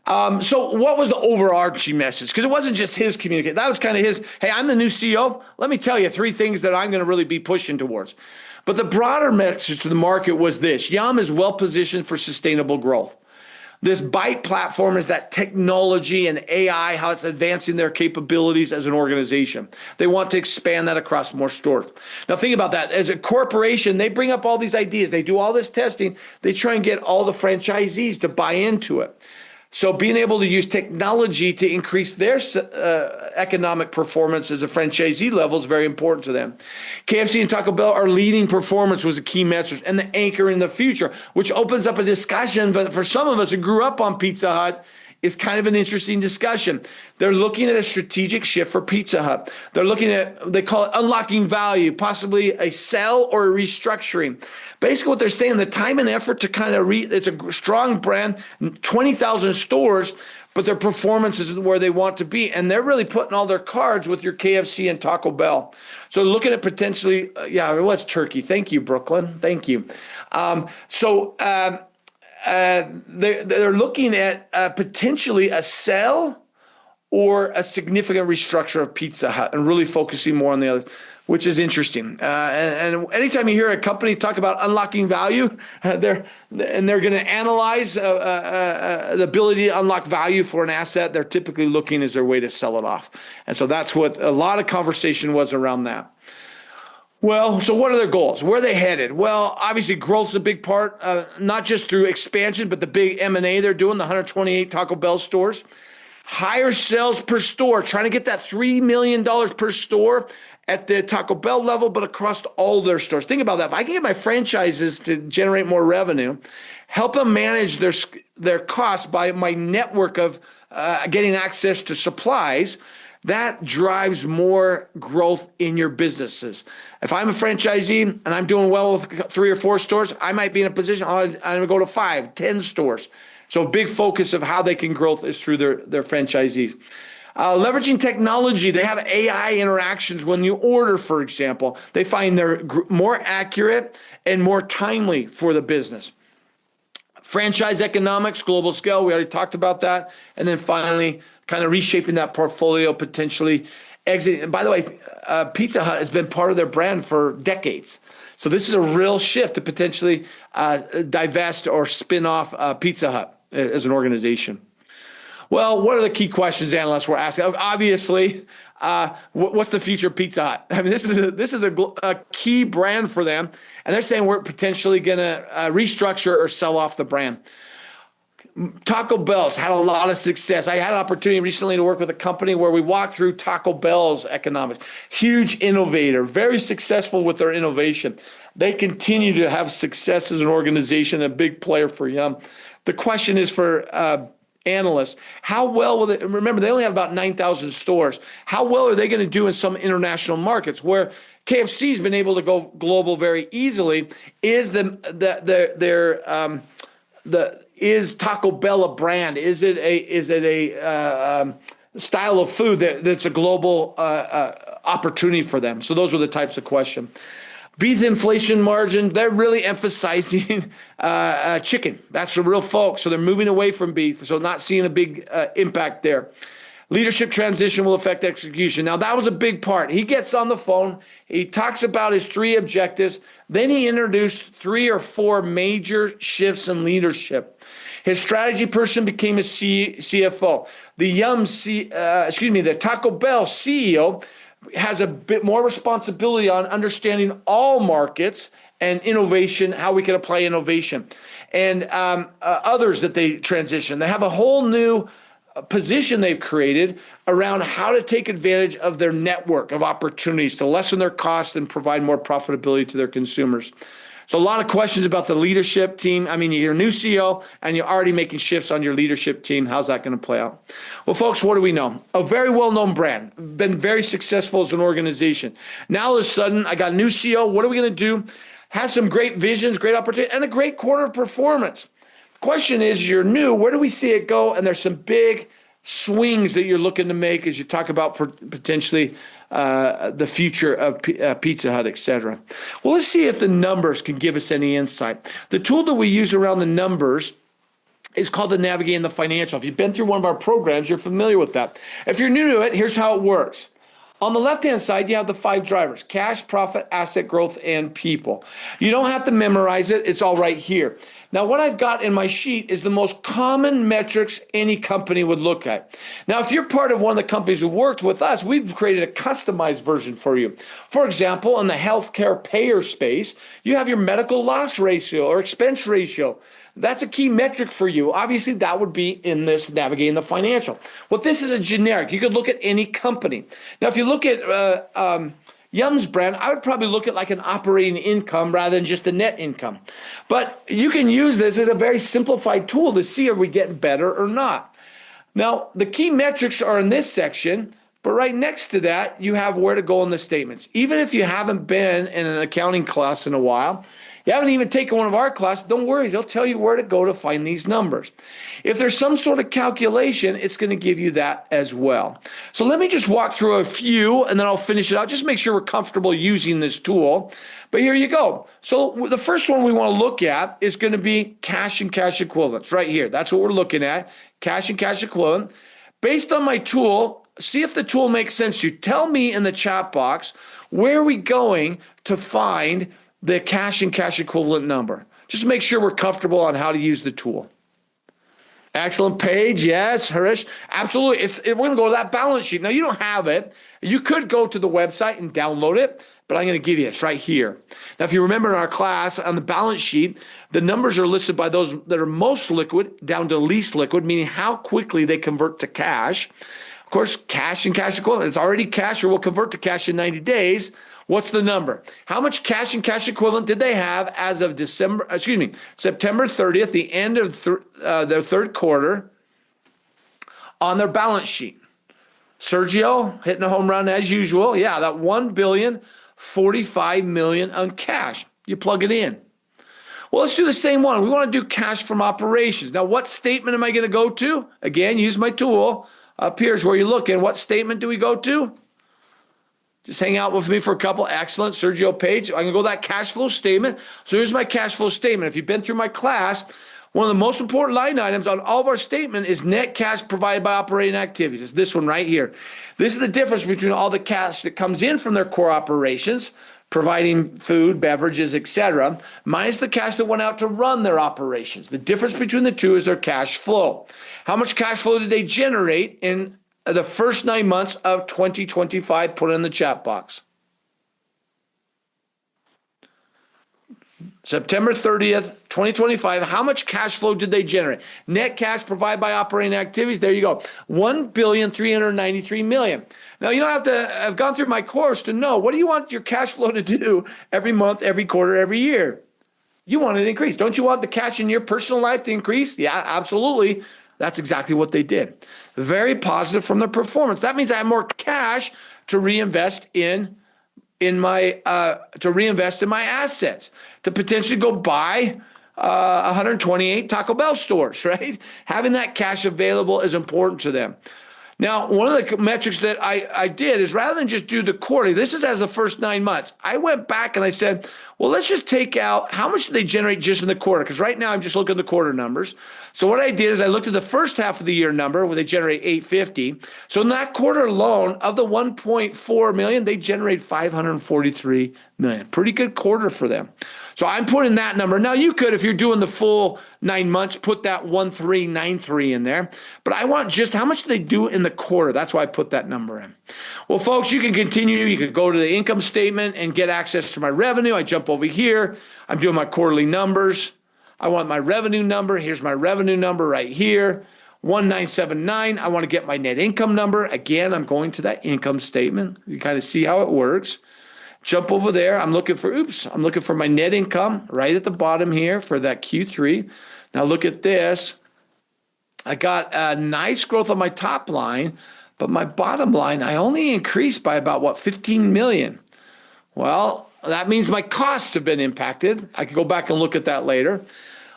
So what was the overarching message? Because it wasn't just his communicate. That was kind of his, hey, I'm the new CEO. Let me tell you 3 things that I'm going to really be pushing towards. But the broader message to the market was this: Yum is well positioned for sustainable growth. This Byte platform is that technology and AI, how it's advancing their capabilities as an organization. They want to expand that across more stores. Now think about that. As a corporation, they bring up all these ideas. They do all this testing. They try and get all the franchisees to buy into it. So being able to use technology to increase their economic performance as a franchisee level is very important to them. KFC and Taco Bell are leading performance was a key message, and the anchor in the future, which opens up a discussion. But for some of us who grew up on Pizza Hut, is kind of an interesting discussion. They're looking at a strategic shift for Pizza Hut. They're looking at, they call it unlocking value, possibly a sell or a restructuring. Basically what they're saying, the time and effort to kind of it's a strong brand, 20,000 stores, but their performance isn't where they want to be. And they're really putting all their cards with your KFC and Taco Bell. So looking at potentially, it was Turkey. Thank you, Brooklyn. Thank you. They're looking at potentially a sell or a significant restructure of Pizza Hut and really focusing more on the others, which is interesting. And anytime you hear a company talk about unlocking value, they're going to analyze the ability to unlock value for an asset. They're typically looking as their way to sell it off. And so that's what a lot of conversation was around that. Well, so what are their goals? Where are they headed? Well, obviously growth is a big part, not just through expansion, but the big M&A they're doing, the 128 Taco Bell stores. higher sales per store, trying to get that $3 million per store at the Taco Bell level, but across all their stores. Think about that. If I can get my franchises to generate more revenue, help them manage their costs by my network of getting access to supplies, that drives more growth in your businesses. If I'm a franchisee and I'm doing well with 3 or 4 stores, I might be in a position, I'm going to go to 5, 10 stores. So a big focus of how they can grow is through their franchisees. Leveraging technology, they have AI interactions when you order, for example. They find they're more accurate and more timely for the business. Franchise economics, global scale, we already talked about that. And then finally, kind of reshaping that portfolio, potentially exiting. And by the way, Pizza Hut has been part of their brand for decades. So this is a real shift to potentially divest or spin off Pizza Hut as an organization. Well, what are the key questions analysts were asking? Obviously, what's the future of Pizza Hut? I mean, this is a key brand for them, and they're saying we're potentially going to restructure or sell off the brand. Taco Bell's had a lot of success. I had an opportunity recently to work with a company where we walked through Taco Bell's economics. Huge innovator, very successful with their innovation. They continue to have success as an organization, a big player for Yum. The question is for analysts, how well will they, remember they only have about 9,000 stores. How well are they going to do in some international markets where KFC's been able to go global very easily? Is is Taco Bell a brand? Is it a style of food that's a global opportunity for them? So those were the types of questions. Beef inflation margin, they're really emphasizing chicken. That's the real focus. So they're moving away from beef, so not seeing a big impact there. Leadership transition will affect execution. Now, that was a big part. He gets on the phone. He talks about his 3 objectives. Then he introduced 3 or 4 major shifts in leadership. His strategy person became his CFO. The Taco Bell CEO has a bit more responsibility on understanding all markets and innovation, how we can apply innovation, and others that they transition. They have a whole new position they've created around how to take advantage of their network of opportunities to lessen their costs and provide more profitability to their consumers. So a lot of questions about the leadership team. I mean, you're a new CEO and you're already making shifts on your leadership team. How's that going to play out? Well, folks, what do we know? A very well-known brand, been very successful as an organization. Now all of a sudden, I got a new CEO. What are we going to do? Has some great visions, great opportunity, and a great quarter of performance. The question is, you're new. Where do we see it go? And there's some big swings that you're looking to make as you talk about potentially the future of Pizza Hut, et cetera. Well, let's see if the numbers can give us any insight. The tool that we use around the numbers is called the Navigating the Financial. If you've been through one of our programs, you're familiar with that. If you're new to it, here's how it works. On the left-hand side, you have the 5 drivers: cash, profit, asset growth, and people. You don't have to memorize it. It's all right here. Now, what I've got in my sheet is the most common metrics any company would look at. Now, if you're part of one of the companies who worked with us, we've created a customized version for you. For example, in the healthcare payer space, you have your medical loss ratio or expense ratio. That's a key metric for you. Obviously, that would be in this Navigating the Financial. Well, this is a generic. You could look at any company. Now, if you look at Yum's brand, I would probably look at like an operating income rather than just a net income. But you can use this as a very simplified tool to see are we getting better or not. Now, the key metrics are in this section, but right next to that, you have where to go in the statements. Even if you haven't been in an accounting class in a while, you haven't even taken one of our classes, don't worry, they'll tell you where to go to find these numbers. If there's some sort of calculation, it's going to give you that as well. So let me just walk through a few and then I'll finish it out. Just make sure we're comfortable using this tool. But here you go. So the first one we want to look at is going to be cash and cash equivalents right here. That's what we're looking at, cash and cash equivalent. Based on my tool, see if the tool makes sense to you. Tell me in the chat box, where are we going to find the cash and cash equivalent number? Just make sure we're comfortable on how to use the tool. Excellent page. Yes, Harish. Absolutely. We're going to go to that balance sheet. Now, you don't have it. You could go to the website and download it, but I'm going to give you it. It's right here. Now, if you remember in our class on the balance sheet, the numbers are listed by those that are most liquid down to least liquid, meaning how quickly they convert to cash. Of course, cash and cash equivalent. It's already cash or will convert to cash in 90 days. What's the number? How much cash and cash equivalent did they have as of September 30th, the end of their third quarter, on their balance sheet? Sergio hitting a home run as usual. Yeah, that $1,045,000,000 on cash. You plug it in. Well, let's do the same one. We want to do cash from operations. Now, what statement am I going to go to? Again, use my tool. Up here is where you look in. What statement do we go to? Just hang out with me for a couple. Excellent. Sergio page. I'm going to go to that cash flow statement. So here's my cash flow statement. If you've been through my class, one of the most important line items on all of our statement is net cash provided by operating activities. It's this one right here. This is the difference between all the cash that comes in from their core operations, providing food, beverages, etc., minus the cash that went out to run their operations. The difference between the two is their cash flow. How much cash flow did they generate in the first 9 months of 2025? Put it in the chat box. September 30th, 2025, how much cash flow did they generate? Net cash provided by operating activities, there you go, $1,393,000,000. Now, you don't have to have gone through my course to know, what do you want your cash flow to do every month, every quarter, every year? You want it to increase. Don't you want the cash in your personal life to increase? Yeah, absolutely. That's exactly what they did. Very positive from their performance. That means I have more cash to reinvest in my assets, to potentially go buy 128 Taco Bell stores, right? Having that cash available is important to them. Now, one of the metrics that I did is, rather than just do the quarterly, this is as the first 9 months, I went back and I said, well, let's just take out how much do they generate just in the quarter? Because right now I'm just looking at the quarter numbers. So what I did is I looked at the first half of the year number where they generate 850. So in that quarter alone, of the 1.4 million, they generate 543 million. Pretty good quarter for them. So I'm putting that number. Now you could, if you're doing the full 9 months, put that 1393 in there. But I want just how much do they do in the quarter? That's why I put that number in. Well, folks, you can continue. You could go to the income statement and get access to my revenue. I jump over here. I'm doing my quarterly numbers. I want my revenue number. Here's my revenue number right here, 1979. I want to get my net income number. Again, I'm going to that income statement. You kind of see how it works. Jump over there. I'm looking for my net income right at the bottom here for that Q3. Now look at this. I got a nice growth on my top line, but my bottom line, I only increased by about, 15 million. Well, that means my costs have been impacted. I could go back and look at that later.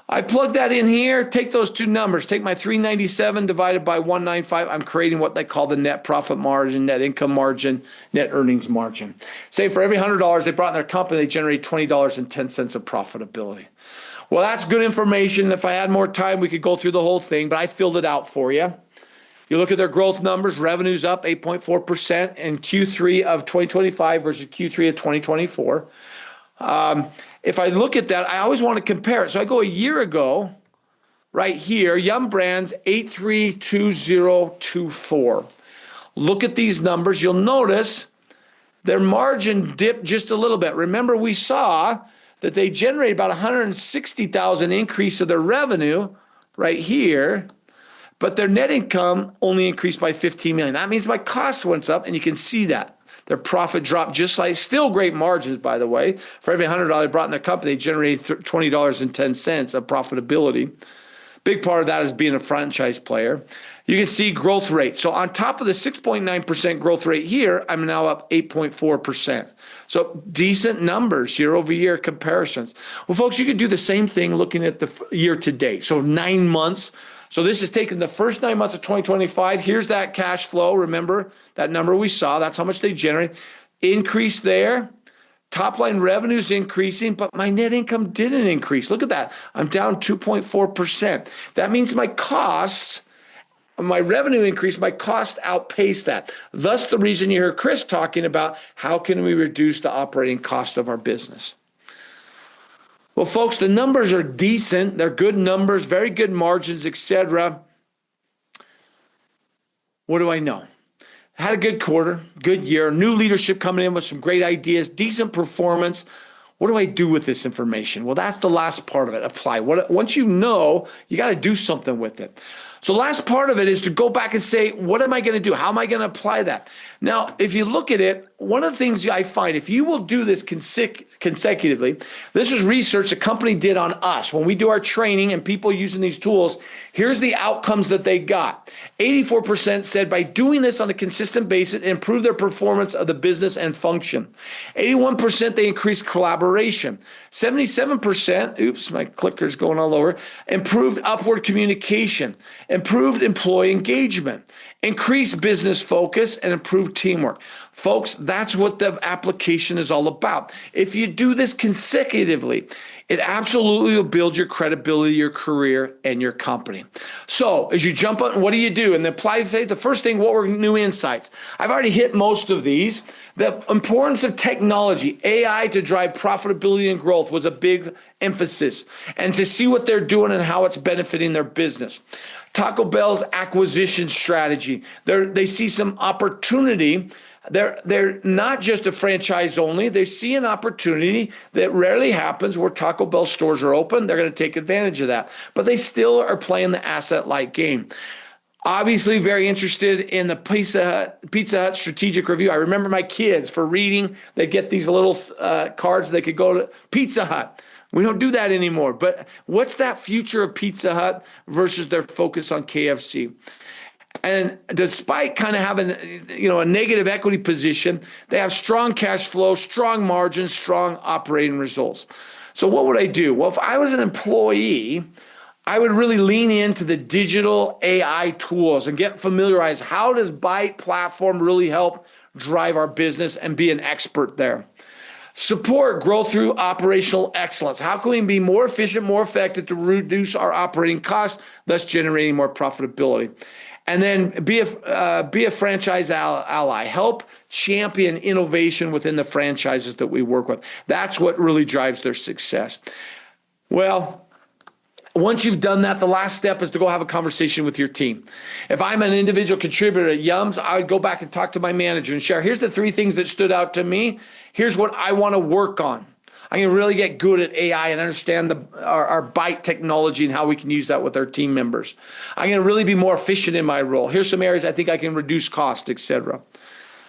I plug that in here, take those two numbers, take my 397 divided by 195. I'm creating what they call the net profit margin, net income margin, net earnings margin. Say for every $100 they brought in their company, they generate $20.10 of profitability. Well, that's good information. If I had more time, we could go through the whole thing, but I filled it out for you. You look at their growth numbers, revenue's up 8.4% in Q3 of 2025 versus Q3 of 2024. If I look at that, I always want to compare it. So I go a year ago, right here, Yum Brands 832024. Look at these numbers. You'll notice their margin dipped just a little bit. Remember, we saw that they generate about 160,000 increase of their revenue right here, but their net income only increased by 15 million. That means my cost went up, and you can see that. Their profit dropped just like, still great margins, by the way. For every $100 they brought in their company, they generated $20.10 of profitability. Big part of that is being a franchise player. You can see growth rate. So on top of the 6.9% growth rate here, I'm now up 8.4%. So decent numbers, year over year comparisons. Well, folks, you could do the same thing looking at the year to date. So 9 months. So this is taking the first 9 months of 2025. Here's that cash flow. Remember that number we saw. That's how much they generate. Increase there. Top line revenues increasing, but my net income didn't increase. Look at that. I'm down 2.4%. That means my costs, my revenue increased, my cost outpaced that. Thus the reason you hear Chris talking about how can we reduce the operating cost of our business. Well, folks, the numbers are decent. They're good numbers, very good margins, etc. What do I know? Had a good quarter, good year, new leadership coming in with some great ideas, decent performance. What do I do with this information? Well, that's the last part of it. Apply. Once you know, you got to do something with it. So last part of it is to go back and say, what am I going to do? How am I going to apply that? Now, if you look at it, one of the things I find, if you will do this consecutively, this was research a company did on us. When we do our training and people using these tools, here's the outcomes that they got. 84% said by doing this on a consistent basis, it improved their performance of the business and function. 81% they increased collaboration. 77%, oops, my clicker's going all over, improved upward communication, improved employee engagement, increased business focus, and improved teamwork. Folks, that's what the application is all about. If you do this consecutively, it absolutely will build your credibility, your career, and your company. So as you jump on, what do you do? In the applied faith, the first thing, what were new insights? I've already hit most of these. The importance of technology, AI to drive profitability and growth was a big emphasis, and to see what they're doing and how it's benefiting their business. Taco Bell's acquisition strategy. They see some opportunity. They're not just a franchise only. They see an opportunity that rarely happens where Taco Bell stores are open. They're going to take advantage of that. But they still are playing the asset-light game. Obviously, very interested in the Pizza Hut strategic review. I remember my kids, for reading, they get these little cards. They could go to Pizza Hut. We don't do that anymore. But what's that future of Pizza Hut versus their focus on KFC? And despite kind of having, a negative equity position, they have strong cash flow, strong margins, strong operating results. So what would I do? Well, if I was an employee, I would really lean into the digital AI tools and get familiarized. How does Byte platform really help drive our business and be an expert there? Support growth through operational excellence. How can we be more efficient, more effective to reduce our operating costs, thus generating more profitability? And then be a franchise ally. Help champion innovation within the franchises that we work with. That's what really drives their success. Well, once you've done that, the last step is to go have a conversation with your team. If I'm an individual contributor at Yums, I would go back and talk to my manager and share, here's the 3 things that stood out to me. Here's what I want to work on. I can really get good at AI and understand our Byte technology and how we can use that with our team members. I'm going to really be more efficient in my role. Here's some areas I think I can reduce cost, etc.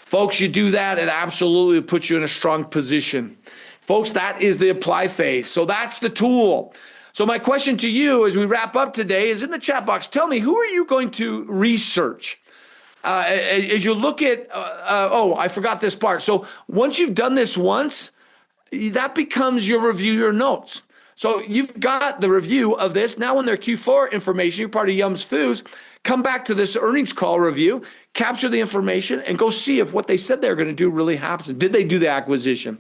Folks, you do that, it absolutely puts you in a strong position. Folks, that is the apply phase. So that's the tool. So my question to you as we wrap up today is in the chat box. Tell me, who are you going to research? As you look at, I forgot this part. So once you've done this once, that becomes your review, your notes. So you've got the review of this. Now when they're Q4 information, you're part of Yums Foods, come back to this earnings call review, capture the information, and go see if what they said they're going to do really happens. Did they do the acquisition?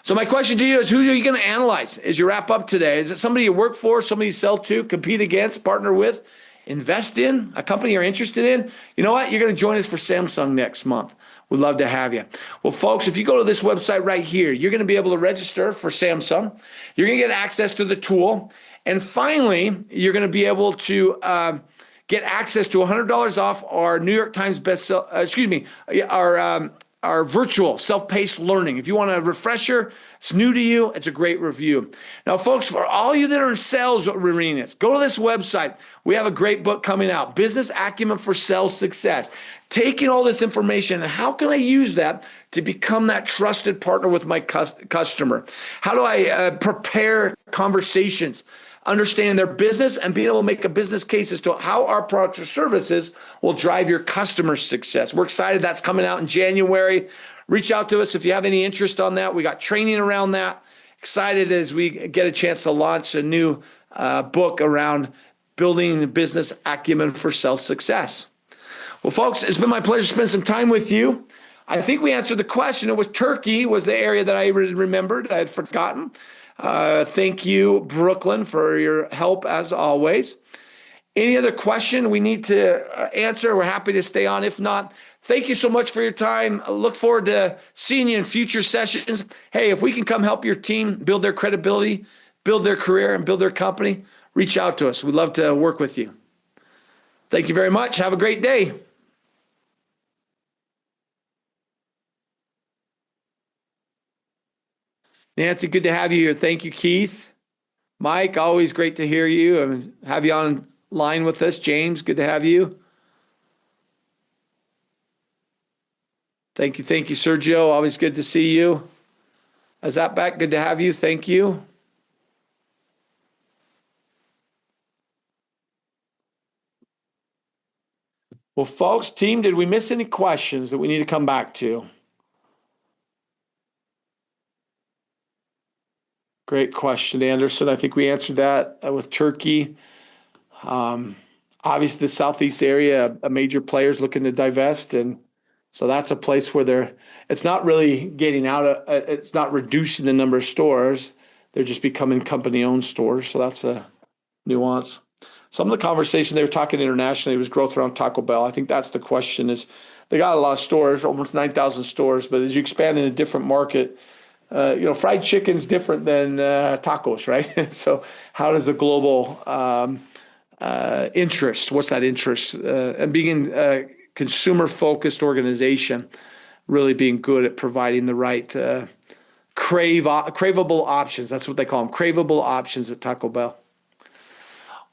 So my question to you is, who are you going to analyze as you wrap up today? Is it somebody you work for, somebody you sell to, compete against, partner with, invest in, a company you're interested in? You know what? You're going to join us for Samsung next month. We'd love to have you. Well, folks, if you go to this website right here, you're going to be able to register for Samsung. You're going to get access to the tool. And finally, you're going to be able to get access to $100 off our New York Times our virtual self-paced learning. If you want a refresher, it's new to you, it's a great review. Now, folks, for all you that are in sales arenas, go to this website. We have a great book coming out, Business Acumen for Sales Success. Taking all this information, and how can I use that to become that trusted partner with my customer? How do I prepare conversations, understanding their business and being able to make a business case as to how our products or services will drive your customer's success? We're excited. That's coming out in January. Reach out to us if you have any interest on that. We got training around that. Excited as we get a chance to launch a new book around building the business acumen for sales success. Well, folks, it's been my pleasure to spend some time with you. I think we answered the question. It was Turkey was the area that I remembered. I had forgotten. Thank you, Brooklyn, for your help as always. Any other question we need to answer? We're happy to stay on. If not, thank you so much for your time. I look forward to seeing you in future sessions. Hey, if we can come help your team build their credibility, build their career and build their company, reach out to us. We'd love to work with you. Thank you very much. Have a great day. Nancy, good to have you here. Thank you, Keith. Mike, always great to hear you and have you on line with us. James, good to have you. Thank you, Sergio. Always good to see you. Azatbek, good to have you. Thank you. Well, folks, team, did we miss any questions that we need to come back to? Great question, Anderson. I think we answered that with Turkey. Obviously, the Southeast area, a major players looking to divest, and so that's a place where it's not really getting out. It's not reducing the number of stores. They're just becoming company-owned stores. So that's a nuance. Some of the conversation they were talking internationally was growth around Taco Bell. I think that's the question. Is they got a lot of stores, almost 9,000 stores, but as you expand in a different market. Fried chicken's different than tacos, right? So how does the global interest, what's that interest? And being a consumer-focused organization, really being good at providing the right craveable options. That's what they call them, craveable options at Taco Bell.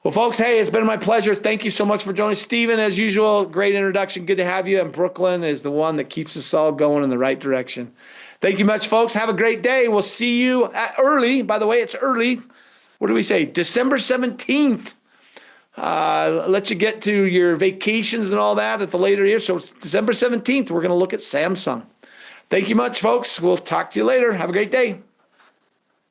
Well, folks, hey, it's been my pleasure. Thank you so much for joining. Steven, as usual, great introduction. Good to have you. And Brooklyn is the one that keeps us all going in the right direction. Thank you much, folks. Have a great day. We'll see you early. By the way, it's early. What do we say? December 17th. Let you get to your vacations and all that at the later year. So it's December 17th. We're going to look at Samsung. Thank you much, folks. We'll talk to you later. Have a great day.